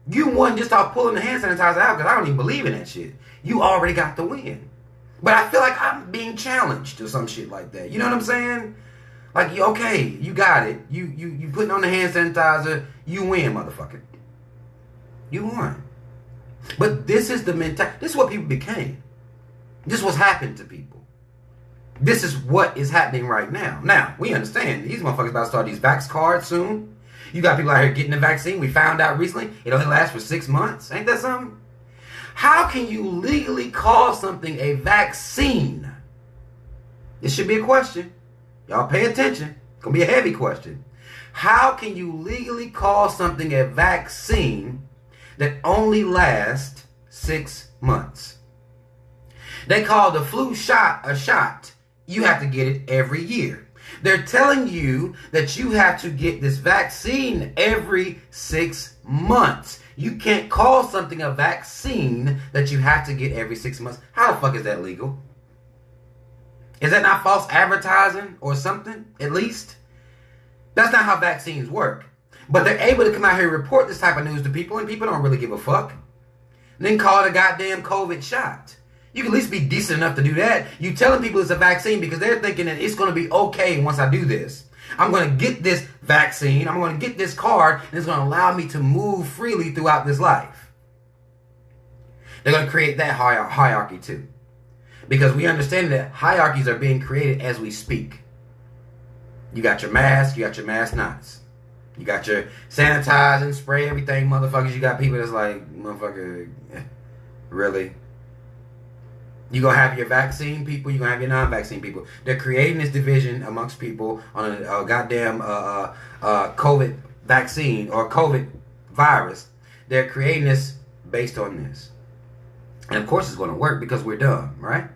You won just off pulling the hand sanitizer out because I don't even believe in that shit. You already got the win. But I feel like I'm being challenged or some shit like that. You know what I'm saying? Like, okay, you got it. You putting on the hand sanitizer, you win, motherfucker. You won. But this is the mentality. This is what people became. This is what's happened to people. This is what is happening right now. Now, we understand. These motherfuckers about to start these vax cards soon. You got people out here getting the vaccine. We found out recently it only lasts for 6 months. Ain't that something? How can you legally call something a vaccine? This should be a question. Y'all pay attention. It's going to be a heavy question. How can you legally call something a vaccine that only lasts 6 months? They call the flu shot a shot. You have to get it every year. They're telling you that you have to get this vaccine every 6 months. You can't call something a vaccine that you have to get every 6 months. How the fuck is that legal? Is that not false advertising or something, at least? That's not how vaccines work. But they're able to come out here and report this type of news to people, and people don't really give a fuck. Then call it a goddamn COVID shot. You can at least be decent enough to do that. You telling people it's a vaccine because they're thinking that it's going to be okay once I do this. I'm going to get this vaccine. I'm going to get this card, and it's going to allow me to move freely throughout this life. They're going to create that hierarchy too. Because we understand that hierarchies are being created as we speak. You got your mask, you got your mask knots. You got your sanitizing, spray everything, motherfuckers. You got people that's like, motherfucker, really? You're going to have your vaccine people, you're going to have your non-vaccine people. They're creating this division amongst people on a goddamn COVID vaccine or COVID virus. They're creating this based on this. And of course it's going to work because we're dumb, right?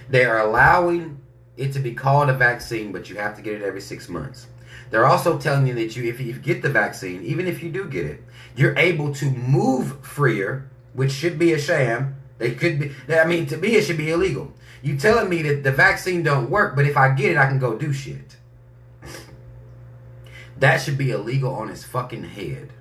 They are allowing it to be called a vaccine, but you have to get it every 6 months. They're also telling you that if you get the vaccine, even if you do get it, you're able to move freer, which should be a sham. They could be, I mean, to me, it should be illegal. You telling me that the vaccine don't work, but if I get it, I can go do shit. That should be illegal on its fucking head.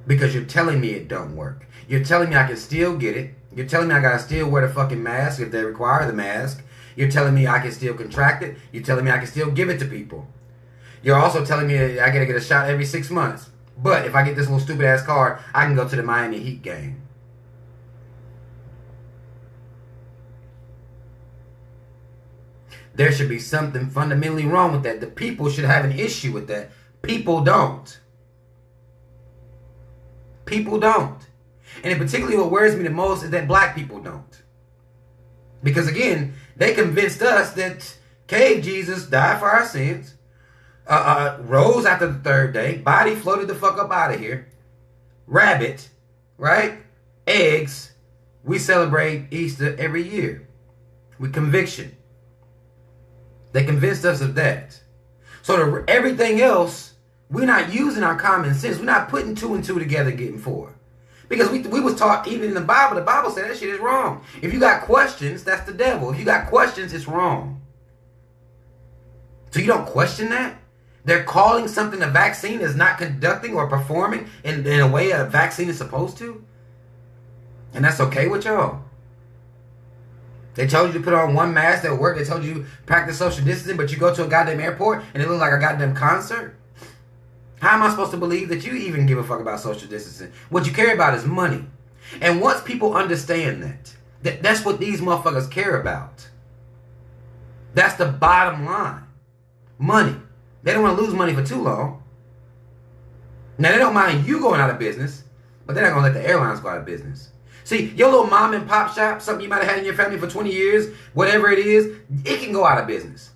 Because you're telling me it don't work. You're telling me I can still get it. You're telling me I gotta still wear the fucking mask if they require the mask. You're telling me I can still contract it. You're telling me I can still give it to people. You're also telling me I gotta get a shot every 6 months. But if I get this little stupid ass card, I can go to the Miami Heat game. There should be something fundamentally wrong with that. The people should have an issue with that. People don't. People don't. And particularly what worries me the most is that black people don't. Because again, they convinced us that cave Jesus died for our sins, rose after the third day, body floated the fuck up out of here, rabbit, right? Eggs. We celebrate Easter every year with conviction. They convinced us of that. So everything else, we're not using our common sense. We're not putting 2 and 2 together getting 4. Because we was taught, even in the Bible said that shit is wrong. If you got questions, that's the devil. If you got questions, it's wrong. So you don't question that? They're calling something a vaccine is not conducting or performing in a way a vaccine is supposed to? And that's okay with y'all? They told you to put on one mask that worked. They told you to practice social distancing, but you go to a goddamn airport and it looks like a goddamn concert? How am I supposed to believe that you even give a fuck about social distancing? What you care about is money. And once people understand that's what these motherfuckers care about. That's the bottom line. Money. They don't want to lose money for too long. Now, they don't mind you going out of business, but they're not going to let the airlines go out of business. See, your little mom and pop shop, something you might have had in your family for 20 years, whatever it is, it can go out of business.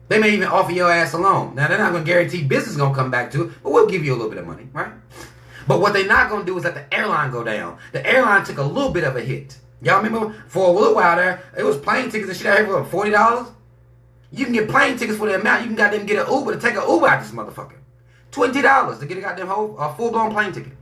They may even offer your ass a loan. Now, they're not going to guarantee business is going to come back to it, but we'll give you a little bit of money, right? But what they're not going to do is let the airline go down. The airline took a little bit of a hit. Y'all remember for a little while there, it was plane tickets and shit out here for $40. You can get plane tickets for the amount. You can goddamn get an Uber to take an Uber out this motherfucker. $20 to get a goddamn whole full-blown plane ticket.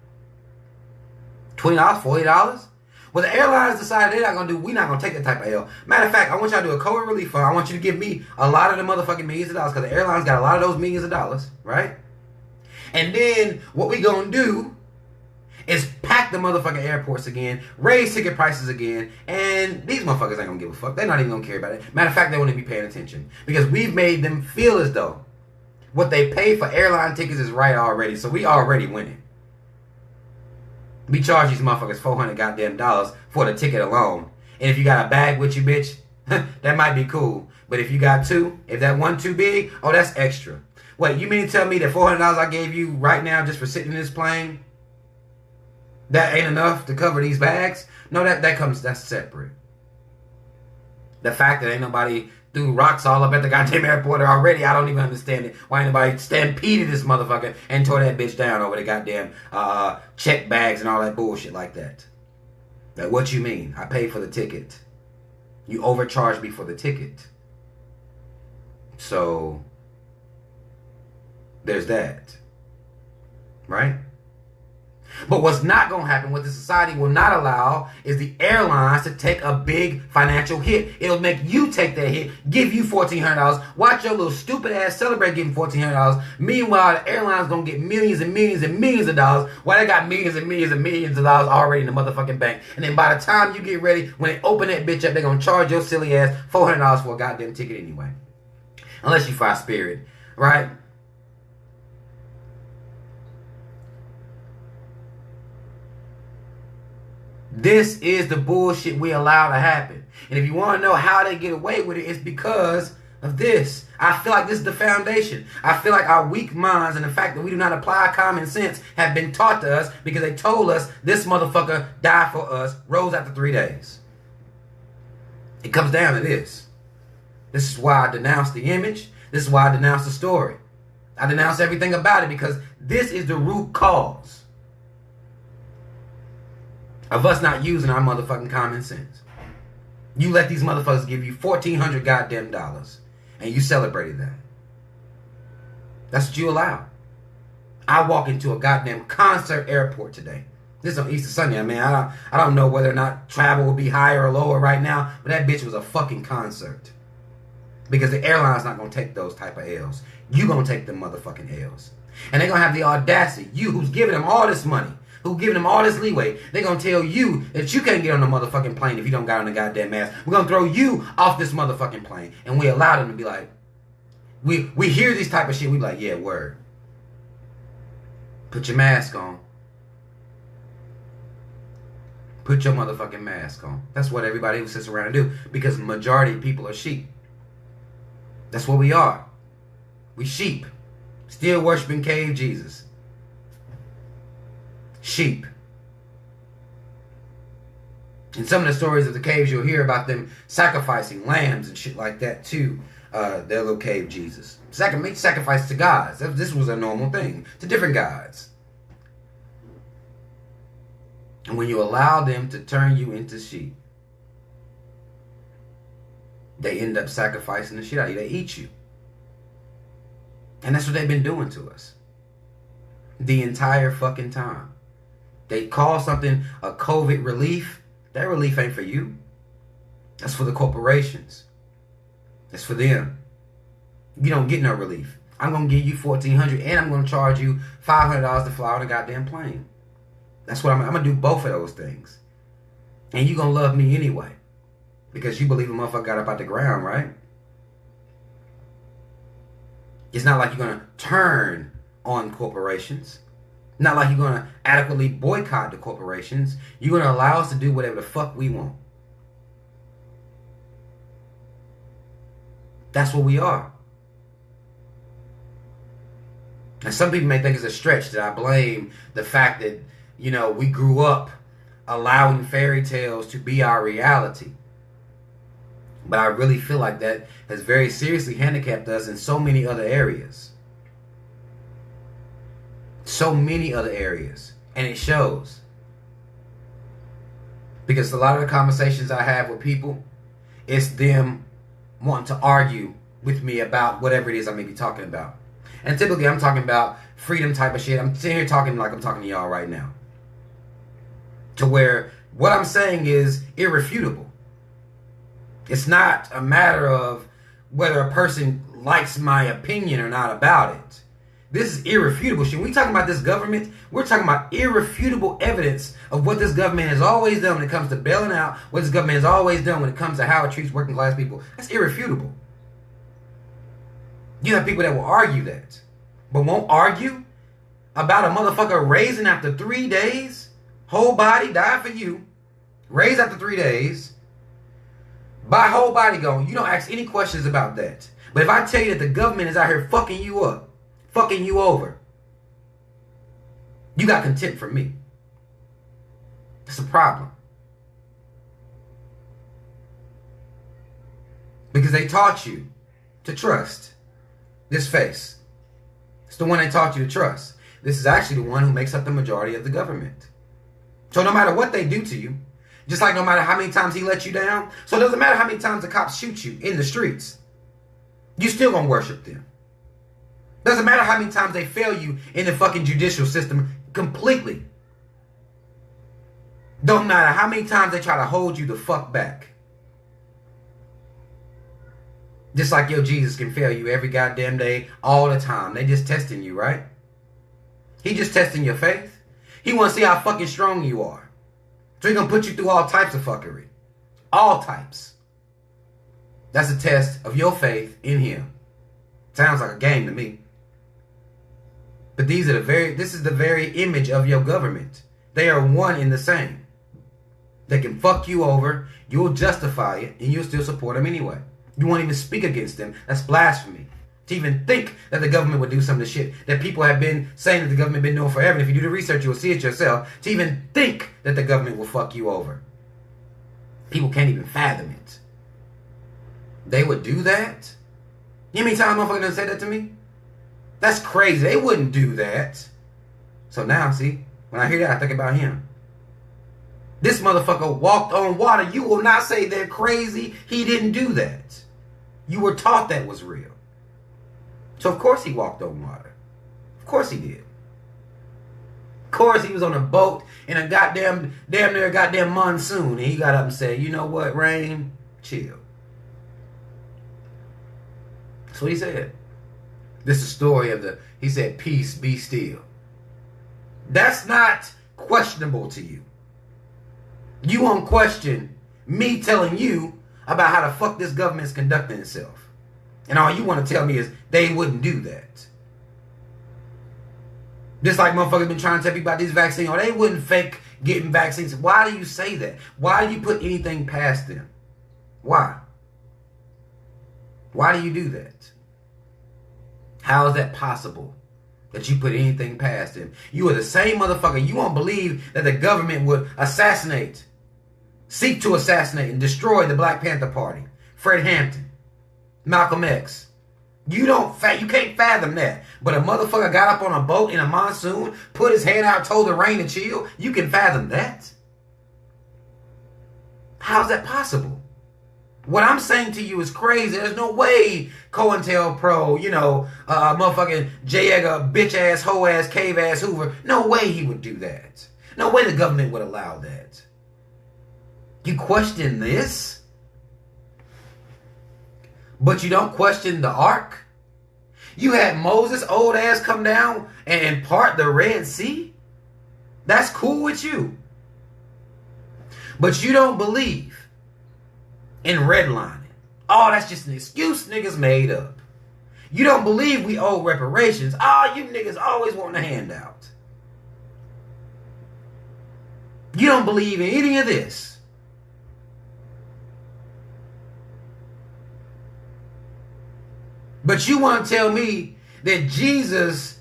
$20, $40. Well, the airlines decided we're not going to take that type of L. Matter of fact, I want y'all to do a COVID relief fund. I want you to give me a lot of the motherfucking millions of dollars because the airlines got a lot of those millions of dollars, right? And then what we going to do is pack the motherfucking airports again, raise ticket prices again, and these motherfuckers ain't going to give a fuck. They're not even going to care about it. Matter of fact, they won't even be paying attention because we've made them feel as though what they pay for airline tickets is right already, so we already winning. We charge these motherfuckers $400 goddamn dollars for the ticket alone. And if you got a bag with you, bitch, that might be cool. But if you got two, if that one too big, oh, that's extra. Wait, you mean to tell me that $400 I gave you right now just for sitting in this plane, that ain't enough to cover these bags? No, that's separate. The fact that ain't nobody threw rocks all up at the goddamn airport already, I don't even understand it. Why ain't nobody stampeded this motherfucker and tore that bitch down over the goddamn check bags and all that bullshit like that? Like, what you mean? I paid for the ticket. You overcharged me for the ticket. So, there's that. Right? But what's not going to happen, what the society will not allow, is the airlines to take a big financial hit. It'll make you take that hit, give you $1,400, watch your little stupid ass celebrate getting $1,400. Meanwhile, the airlines going to get millions and millions and millions of dollars while they got millions and millions and millions of dollars already in the motherfucking bank. And then by the time you get ready, when they open that bitch up, they're going to charge your silly ass $400 for a goddamn ticket anyway. Unless you fly Spirit, right? This is the bullshit we allow to happen. And if you want to know how they get away with it, it's because of this. I feel like this is the foundation. I feel like our weak minds and the fact that we do not apply common sense have been taught to us because they told us this motherfucker died for us, rose after 3 days. It comes down to this. This is why I denounce the image. This is why I denounce the story. I denounce everything about it because this is the root cause of us not using our motherfucking common sense. You let these motherfuckers give you $1,400 goddamn dollars, and you celebrated that. That's what you allow. I walk into a goddamn concert airport today. This is on Easter Sunday, man. I don't know whether or not travel will be higher or lower right now, but that bitch was a fucking concert. Because the airline's not going to take those type of L's. You going to take them motherfucking L's. And they're going to have the audacity, you who's giving them all this money, who giving them all this leeway, they're going to tell you that you can't get on the motherfucking plane if you don't got on the goddamn mask. We're going to throw you off this motherfucking plane. And we allow them to be like, we hear this type of shit, we be like, yeah, word. Put your mask on. Put your motherfucking mask on. That's what everybody who sits around and do. Because the majority of people are sheep. That's what we are. We sheep. Still worshiping cave Jesus. Sheep. And some of the stories of the caves, you'll hear about them sacrificing lambs and shit like that to their little cave Jesus. Make sacrifice to gods. This was a normal thing. To different gods. And when you allow them to turn you into sheep, they end up sacrificing the shit out of you. They eat you. And that's what they've been doing to us. The entire fucking time. They call something a COVID relief. That relief ain't for you. That's for the corporations. That's for them. You don't get no relief. I'm going to give you $1,400 and I'm going to charge you $500 to fly on a goddamn plane. That's what I'm going to do, both of those things. And you're going to love me anyway. Because you believe a motherfucker got up out the ground, right? It's not like you're going to turn on corporations. Not like you're going to adequately boycott the corporations. You're going to allow us to do whatever the fuck we want. That's what we are. And some people may think it's a stretch that I blame the fact that, we grew up allowing fairy tales to be our reality. But I really feel like that has very seriously handicapped us in so many other areas. So many other areas. And it shows. Because a lot of the conversations I have with people, it's them wanting to argue with me about whatever it is I may be talking about. And typically I'm talking about freedom type of shit. I'm sitting here talking like I'm talking to y'all right now. To where what I'm saying is irrefutable. It's not a matter of whether a person likes my opinion or not about it. This is irrefutable shit. When we talking about this government, we're talking about irrefutable evidence of what this government has always done when it comes to bailing out, what this government has always done when it comes to how it treats working class people. That's irrefutable. You have people that will argue that, but won't argue about a motherfucker raising after 3 days. Whole body died for you. Raised after 3 days. By whole body gone. You don't ask any questions about that. But if I tell you that the government is out here fucking you up, fucking you over, you got contempt for me. It's a problem. Because they taught you to trust this face. It's the one they taught you to trust. This is actually the one who makes up the majority of the government. So no matter what they do to you, just like no matter how many times he lets you down, so it doesn't matter how many times the cops shoot you in the streets, you still gonna worship them. Doesn't matter how many times they fail you in the fucking judicial system completely. Don't matter how many times they try to hold you the fuck back. Just like your Jesus can fail you every goddamn day, all the time. They just testing you, right? He just testing your faith. He want to see how fucking strong you are. So he gonna put you through all types of fuckery. All types. That's a test of your faith in him. Sounds like a game to me. But this is the very image of your government. They are one in the same. They can fuck you over, you'll justify it, and you'll still support them anyway. You won't even speak against them. That's blasphemy. To even think that the government would do some of the shit that people have been saying that the government been doing forever. And if you do the research, you'll see it yourself. To even think that the government will fuck you over. People can't even fathom it. They would do that? You know how many times motherfucker done said that to me? That's crazy. They wouldn't do that. So now, see, when I hear that, I think about him. This motherfucker walked on water. You will not say they're crazy. He didn't do that. You were taught that was real. So of course he walked on water. Of course he did. Of course he was on a boat in a damn near goddamn monsoon. And he got up and said, you know what, rain, chill. That's what he said. This is the story of he said, peace, be still. That's not questionable to you. You won't question me telling you about how the fuck this government is conducting itself. And all you want to tell me is they wouldn't do that. Just like motherfuckers been trying to tell people about this vaccine, or they wouldn't fake getting vaccines. Why do you say that? Why do you put anything past them? Why? Why do you do that? How is that possible? That you put anything past them? You are the same motherfucker. You won't believe that the government would seek to assassinate and destroy the Black Panther Party, Fred Hampton, Malcolm X. You can't fathom that. But a motherfucker got up on a boat in a monsoon, put his hand out, told the rain to chill. You can fathom that? How's that possible? What I'm saying to you is crazy. There's no way COINTELPRO, motherfucking J. Edgar, bitch ass, hoe ass, cave ass Hoover. No way he would do that. No way the government would allow that. You question this? But you don't question the ark? You had Moses, old ass, come down and part the Red Sea? That's cool with you. But you don't believe in redlining. Oh, that's just an excuse niggas made up. You don't believe we owe reparations. Oh, you niggas always want a handout. You don't believe in any of this. But you want to tell me that Jesus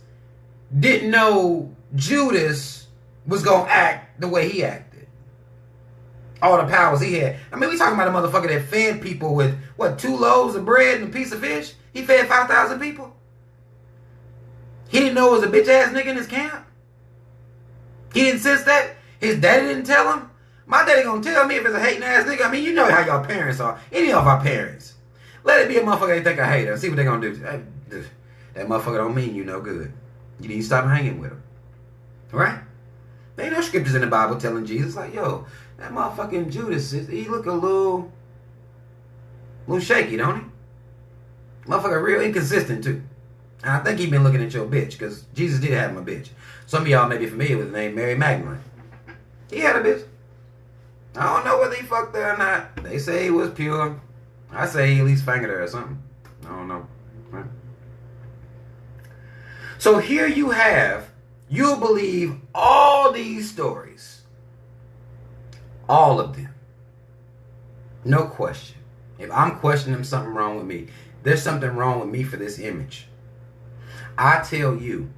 didn't know Judas was going to act the way he acted. All the powers he had. I mean, we talking about a motherfucker that fed people with, what, 2 loaves of bread and a piece of fish? He fed 5,000 people? He didn't know it was a bitch-ass nigga in his camp? He didn't sense that? His daddy didn't tell him? My daddy gonna tell me if it's a hating-ass nigga. I mean, you know how y'all parents are. Any of our parents. Let it be a motherfucker they think I hate her. See what they gonna do. That motherfucker don't mean you no good. You need to stop hanging with him. Right? There ain't no scriptures in the Bible telling Jesus, like, yo, that motherfucking Judas, he look a little shaky, don't he? Motherfucker real inconsistent, too. And I think he been looking at your bitch, because Jesus did have him a bitch. Some of y'all may be familiar with the name Mary Magdalene. He had a bitch. I don't know whether he fucked her or not. They say he was pure. I say he at least fingered her or something. I don't know. Right? So here you have, you'll believe all these stories. All of them. No question. If I'm questioning something wrong with me, there's something wrong with me for this image. I tell you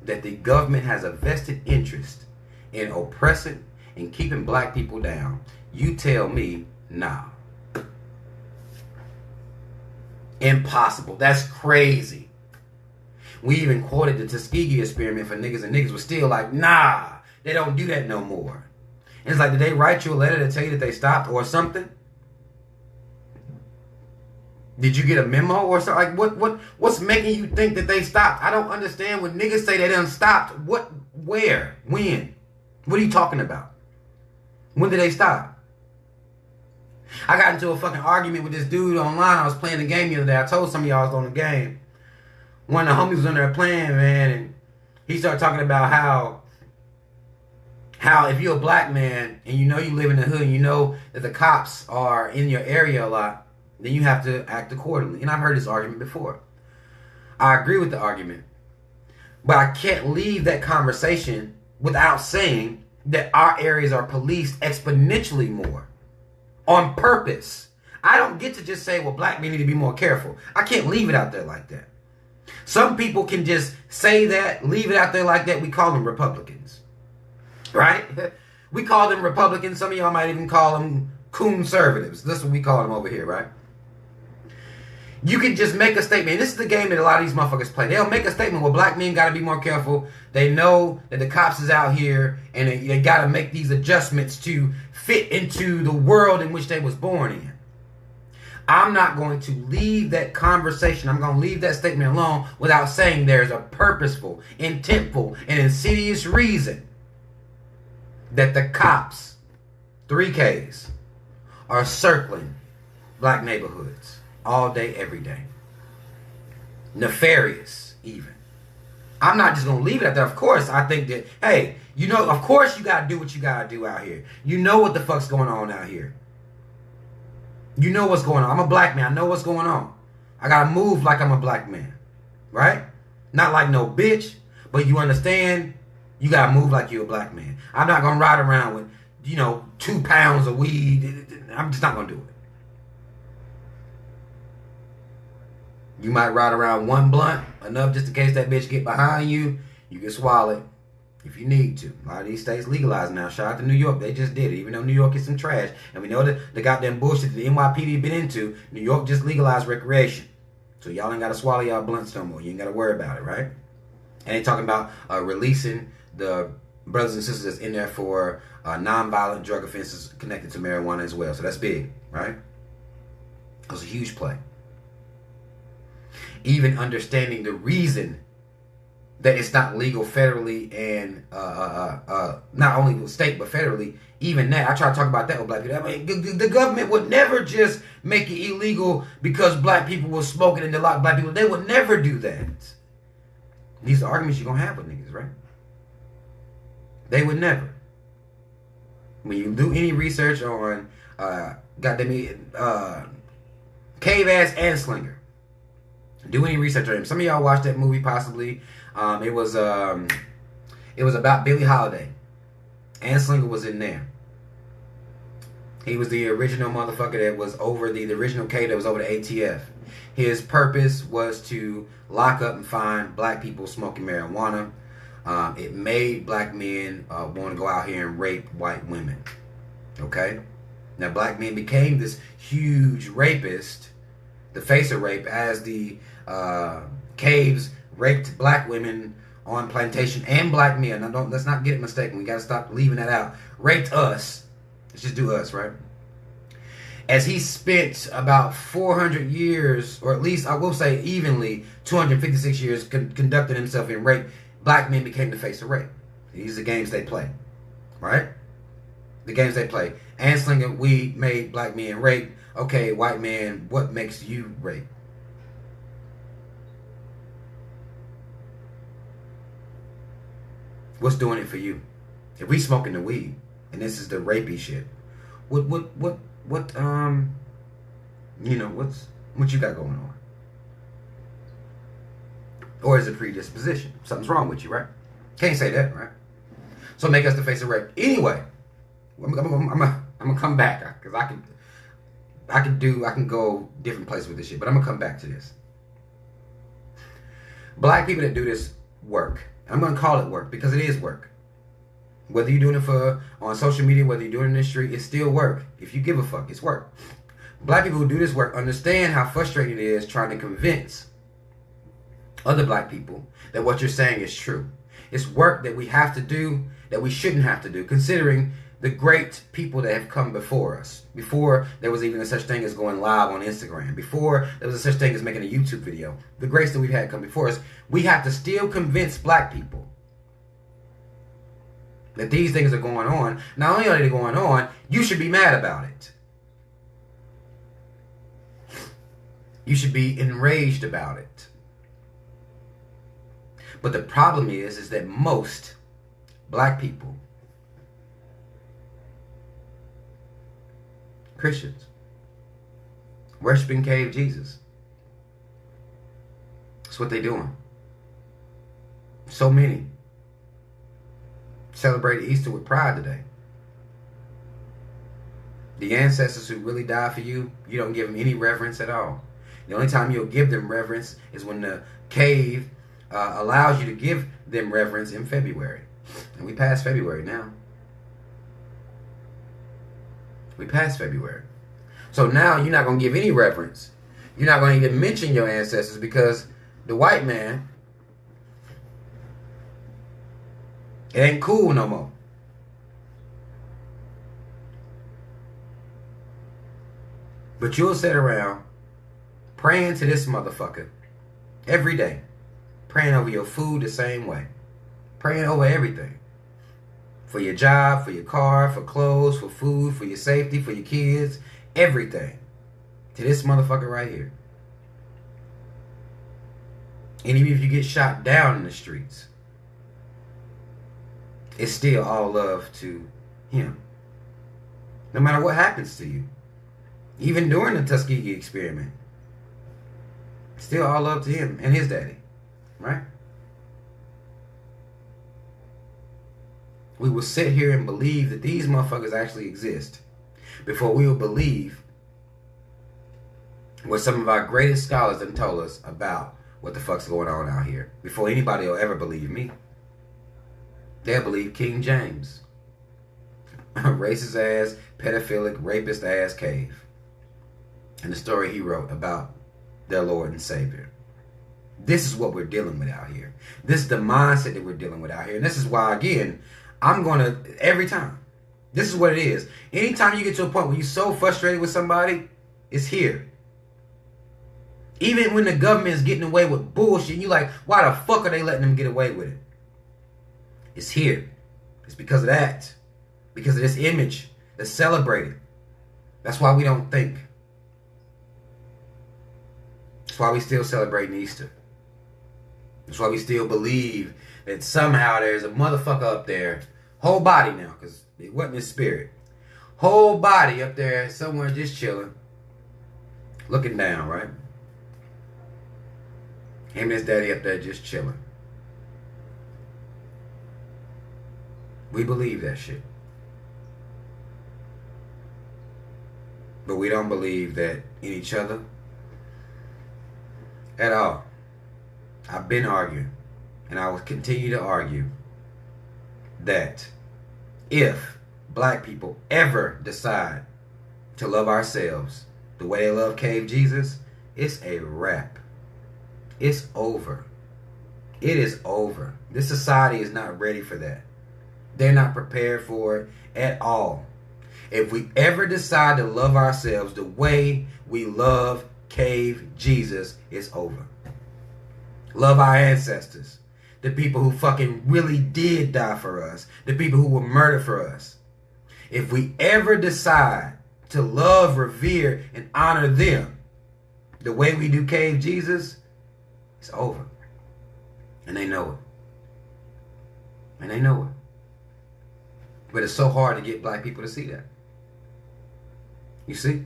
that the government has a vested interest in oppressing and keeping black people down. You tell me, nah. Impossible. That's crazy. We even quoted the Tuskegee experiment for niggas, and niggas was still like, nah, they don't do that no more. And it's like, did they write you a letter to tell you that they stopped or something? Did you get a memo or something? Like, what's making you think that they stopped? I don't understand when niggas say they done stopped. What, where, when? What are you talking about? When did they stop? I got into a fucking argument with this dude online. I was playing the game the other day. I told some of y'all I was on the game. One of the homies was on there playing, man, and he started talking about how if you're a black man and you know you live in the hood and you know that the cops are in your area a lot, then you have to act accordingly. And I've heard this argument before. I agree with the argument. But I can't leave that conversation without saying that our areas are policed exponentially more. On purpose. I don't get to just say, well, black men need to be more careful. I can't leave it out there like that. Some people can just say that, leave it out there like that. We call them Republicans. Right? We call them Republicans. Some of y'all might even call them conservatives. That's what we call them over here, right? You can just make a statement. And this is the game that a lot of these motherfuckers play. They'll make a statement, well, black men got to be more careful. They know that the cops is out here and they got to make these adjustments to fit into the world in which they was born in. I'm not going to leave that conversation. I'm going to leave that statement alone without saying there's a purposeful, intentful, and insidious reason that the cops, 3Ks, are circling black neighborhoods. All day, every day. Nefarious, even. I'm not just going to leave it at that. Of course, I think that, hey, you know, of course you got to do what you got to do out here. You know what the fuck's going on out here. You know what's going on. I'm a black man. I know what's going on. I got to move like I'm a black man. Right? Not like no bitch, but you understand, you got to move like you're a black man. I'm not going to ride around with, 2 pounds of weed. I'm just not going to do it. You might ride around 1 blunt, enough just in case that bitch get behind you. You can swallow it if you need to. A lot of these states legalized now. Shout out to New York. They just did it, even though New York is some trash. And we know that the goddamn bullshit that the NYPD been into, New York just legalized recreation. So y'all ain't got to swallow y'all blunts no more. You ain't got to worry about it, right? And they talking about releasing the brothers and sisters that's in there for non-violent drug offenses connected to marijuana as well. So that's big, right? It was a huge play. Even understanding the reason that it's not legal federally and not only the state but federally, even that. I try to talk about that with black people. I mean, the government would never just make it illegal because black people were smoking and a lot of black people. They would never do that. These are arguments you're going to have with niggas, right? They would never. When you do any research on Cave Ass Anslinger, do any research on him. Some of y'all watched that movie possibly. It was about Billie Holiday. Anslinger was in there. He was the original motherfucker that was over the original K that was over the ATF. His purpose was to lock up and find black people smoking marijuana. It made black men want to go out here and rape white women. Okay? Now, black men became this huge rapist, the face of rape, as the caves raped black women on plantation and black men. Now, let's not get it mistaken. We got to stop leaving that out. Raped us. Let's just do us, right? As he spent about 400 years, or at least I will say evenly, 256 years conducting himself in rape, black men became the face of rape. These are the games they play, right? The games they play. Anslinger, we made black men rape. Okay, white man, what makes you rape? What's doing it for you? If we smoking the weed, and this is the rapey shit, what you got going on? Or is it predisposition? Something's wrong with you, right? Can't say that, right? So make us the face of rape. Anyway, I'm gonna come back, because I can go different places with this shit, but I'm gonna come back to this. Black people that do this work, I'm gonna call it work because it is work. Whether you're doing it on social media, whether you're doing it in the street, it's still work. If you give a fuck, it's work. Black people who do this work understand how frustrating it is trying to convince other black people that what you're saying is true. It's work that we have to do that we shouldn't have to do, considering the great people that have come before us. Before there was even a such thing as going live on Instagram. Before there was a such thing as making a YouTube video. The greats that we've had come before us. We have to still convince black people that these things are going on. Not only are they going on, you should be mad about it. You should be enraged about it. But the problem is that most black people, Christians, worshiping cave Jesus. That's what they're doing. So many celebrated Easter with pride today. The ancestors who really died for you, you don't give them any reverence at all. The only time you'll give them reverence is when the cave allows you to give them reverence in February. And we passed February now. We passed February. So now you're not going to give any reverence. You're not going to even mention your ancestors because the white man, it ain't cool no more. But you'll sit around praying to this motherfucker every day. Praying over your food the same way. Praying over everything. For your job, for your car, for clothes, for food, for your safety, for your kids. Everything. To this motherfucker right here. And even if you get shot down in the streets, it's still all love to him. No matter what happens to you. Even during the Tuskegee experiment. Still all love to him and his daddy. Right? We will sit here and believe that these motherfuckers actually exist before we will believe what some of our greatest scholars have told us about what the fuck's going on out here. Before anybody will ever believe me. They'll believe King James. Racist ass, pedophilic, rapist ass cave. And the story he wrote about their Lord and Savior. This is what we're dealing with out here. This is the mindset that we're dealing with out here. And this is why, again, I'm going to, every time, this is what it is. Anytime you get to a point where you're so frustrated with somebody, it's here. Even when the government is getting away with bullshit, you're like, why the fuck are they letting them get away with it? It's here. It's because of that. Because of this image that's celebrated. That's why we don't think. That's why we still celebrating Easter. That's why we still believe that somehow there's a motherfucker up there, whole body now, because it wasn't his spirit. Whole body up there somewhere just chilling, looking down, right? Him and his daddy up there just chilling. We believe that shit. But we don't believe that in each other at all. I've been arguing, and I will continue to argue that if black people ever decide to love ourselves the way they love Cave Jesus, it's a wrap. It's over. It is over. This society is not ready for that. They're not prepared for it at all. If we ever decide to love ourselves the way we love Cave Jesus, it's over. Love our ancestors. The people who fucking really did die for us. The people who were murdered for us. If we ever decide to love, revere, and honor them the way we do Cave Jesus, it's over. And they know it. And they know it. But it's so hard to get black people to see that. You see?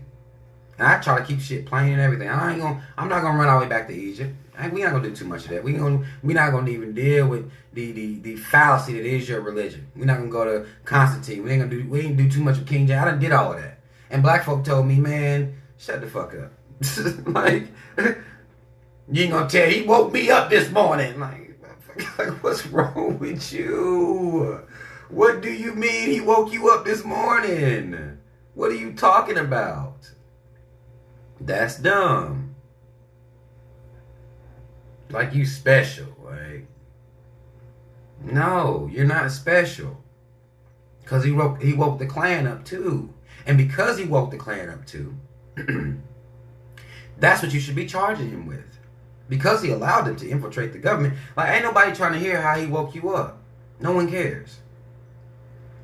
And I try to keep shit plain and everything. I'm not gonna run all the way back to Egypt. We're not gonna do too much of that. We're not gonna even deal with the fallacy that is your religion. We're not gonna go to Constantine. We ain't gonna do too much of King James. I done did all of that. And black folk told me, man, shut the fuck up. Like, you ain't gonna tell he woke me up this morning. Like, what's wrong with you? What do you mean he woke you up this morning? What are you talking about? That's dumb. Like you special, right? No, you're not special. Because he woke the Klan up too. And because he woke the Klan up too, that's what you should be charging him with. Because he allowed them to infiltrate the government. Like, ain't nobody trying to hear how he woke you up. No one cares.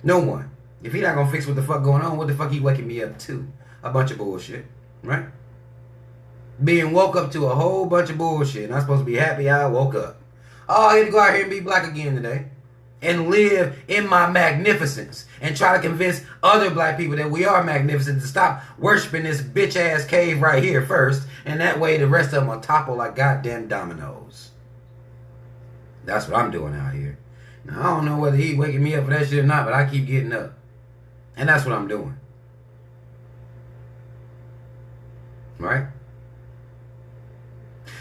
No one. If he not gonna fix what the fuck going on, what the fuck he waking me up to? A bunch of bullshit, right? Being woke up to a whole bunch of bullshit. And I'm supposed to be happy I woke up. Oh, I get to go out here and be black again today. And live in my magnificence. And try to convince other black people that we are magnificent to stop worshiping this bitch ass cave right here first. And that way the rest of them will topple like goddamn dominoes. That's what I'm doing out here. Now, I don't know whether he waking me up for that shit or not, but I keep getting up. And that's what I'm doing. Right?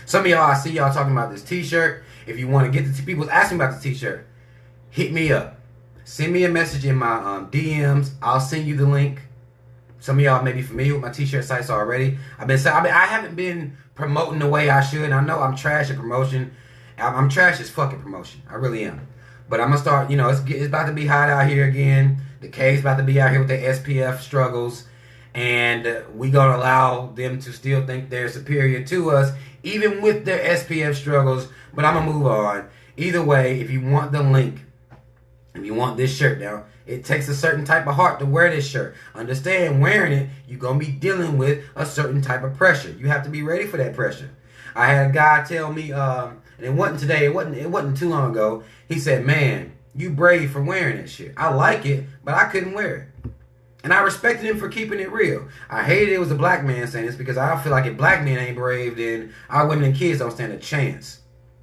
Some of y'all, I see y'all talking about this t-shirt. If you want to get the people asking about the t-shirt, hit me up. Send me a message in my DMs. I'll send you the link. Some of y'all may be familiar with my t-shirt sites already. I haven't been promoting the way I should. I know I'm trash at promotion. I'm trash as fucking promotion. I really am. But I'm going to start, it's about to be hot out here again. The cave's about to be out here with their SPF struggles. And we going to allow them to still think they're superior to us, even with their SPF struggles. But I'm going to move on. Either way, if you want the link, if you want this shirt now, it takes a certain type of heart to wear this shirt. Understand, wearing it, you're going to be dealing with a certain type of pressure. You have to be ready for that pressure. I had a guy tell me, and it wasn't today, it wasn't too long ago. He said, man, you brave for wearing that shit. I like it, but I couldn't wear it. And I respected him for keeping it real. I hated it was a black man saying this because I feel like if black men ain't brave, then our women and kids don't stand a chance.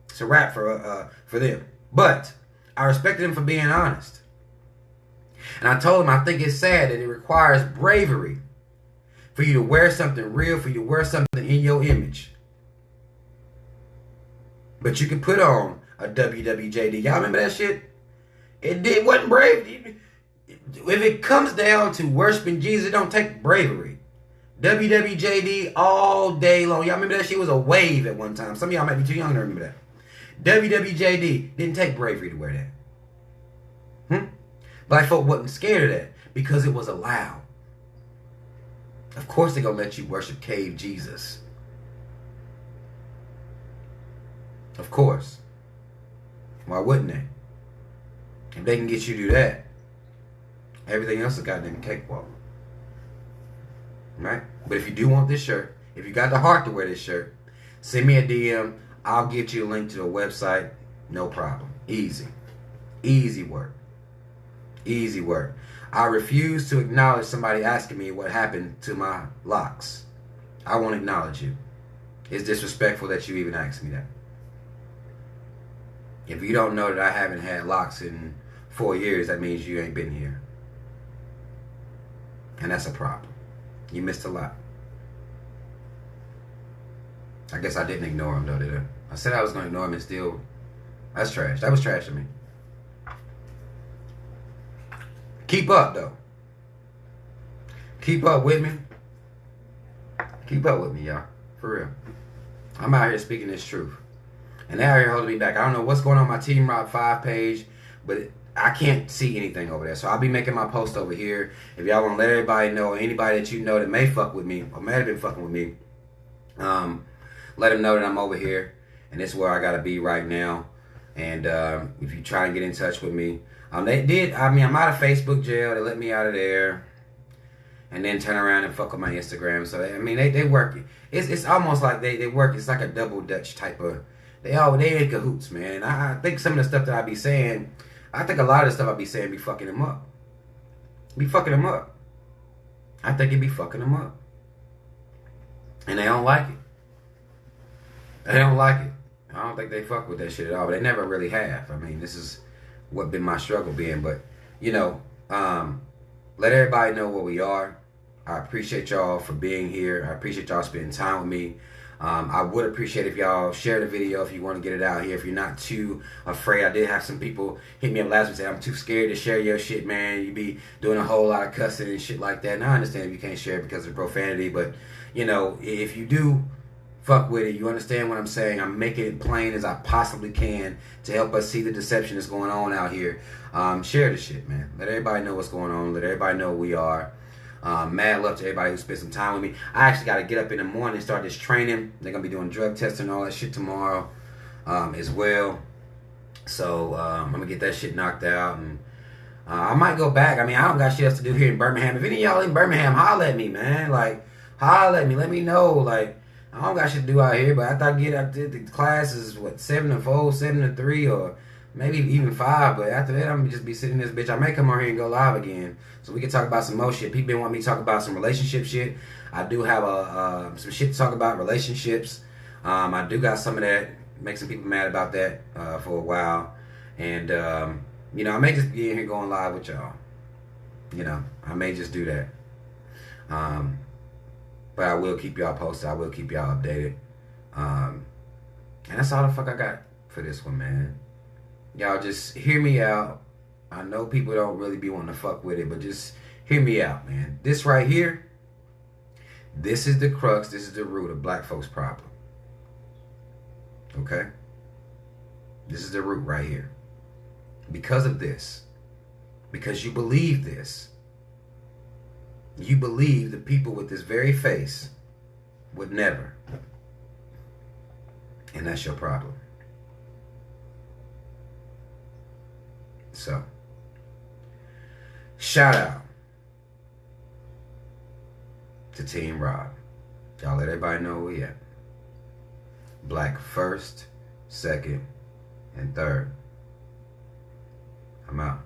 It's a wrap for them. But I respected him for being honest. And I told him I think it's sad that it requires bravery for you to wear something real, for you to wear something in your image. But you can put on a WWJD. Y'all remember that shit? It wasn't brave. If it comes down to worshiping Jesus, it don't take bravery. WWJD all day long. Y'all remember that shit was a wave at one time. Some of y'all might be too young to remember that. WWJD didn't take bravery to wear that. Black folk wasn't scared of that because it was allowed. Of course they're going to let you worship Cave Jesus. Of course. Why wouldn't they? If they can get you to do that, everything else is a goddamn cakewalk. Right? But if you do want this shirt, if you got the heart to wear this shirt, send me a DM. I'll get you a link to the website. No problem. Easy. Easy work. Easy work. I refuse to acknowledge somebody asking me what happened to my locks. I won't acknowledge you. It's disrespectful that you even asked me that. If you don't know that I haven't had locks in 4 years, that means you ain't been here. And that's a problem. You missed a lot. I guess I didn't ignore him though, did I? I said I was going to ignore him and still... That's trash. That was trash to me. Keep up, though. Keep up with me. Keep up with me, y'all. For real. I'm out here speaking this truth. And they out here holding me back. I don't know what's going on my Team Rock 5 page, but I can't see anything over there. So I'll be making my post over here. If y'all want to let everybody know, anybody that you know that may fuck with me, or may have been fucking with me, let them know that I'm over here. And this is where I got to be right now. And if you try and get in touch with me, I'm out of Facebook jail. They let me out of there. And then turn around and fuck with my Instagram. So, they work. It's almost like they work. It's like a double Dutch type of, they in cahoots, man. And I think some of the stuff that I be saying, I think a lot of the stuff I be saying be fucking them up. Be fucking them up. I think it be fucking them up. And they don't like it. They don't like it. I don't think they fuck with that shit at all. But they never really have. This is what been my struggle being. But, let everybody know what we are. I appreciate y'all for being here. I appreciate y'all spending time with me. I would appreciate if y'all share the video if you want to get it out here. If you're not too afraid. I did have some people hit me up last week and say, I'm too scared to share your shit, man. You be doing a whole lot of cussing and shit like that. And I understand if you can't share it because of profanity. But, if you do fuck with it, you understand what I'm saying. I'm making it plain as I possibly can to help us see the deception that's going on out here. Share the shit, man. Let everybody know what's going on. Let everybody know who we are. Mad love to everybody who spent some time with me. I actually got to get up in the morning and start this training. They're going to be doing drug testing and all that shit tomorrow as well. So I'm going to get that shit knocked out. And I might go back. I don't got shit else to do here in Birmingham. If any of y'all in Birmingham, holler at me, man. Holler at me. Let me know. I don't got shit to do out here, but after I did the classes, 7 to 4, 7 to 3, or maybe even 5. But after that, I'm going to just be sitting in this bitch. I may come on here and go live again so we can talk about some more shit. People been wanting me to talk about some relationship shit. I do have some shit to talk about, relationships. I do got some of that. Make some people mad about that for a while. And, I may just be in here going live with y'all. I may just do that. But I will keep y'all posted. I will keep y'all updated. And that's all the fuck I got for this one, man. Y'all just hear me out. I know people don't really be wanting to fuck with it, but just hear me out, man. This right here, this is the crux, this is the root of black folks' problem. Okay? This is the root right here. Because of this, because you believe this, you believe the people with this very face would never. And that's your problem. So, shout out to Team Rob. Y'all let everybody know where we at. Black first, second, and third. I'm out.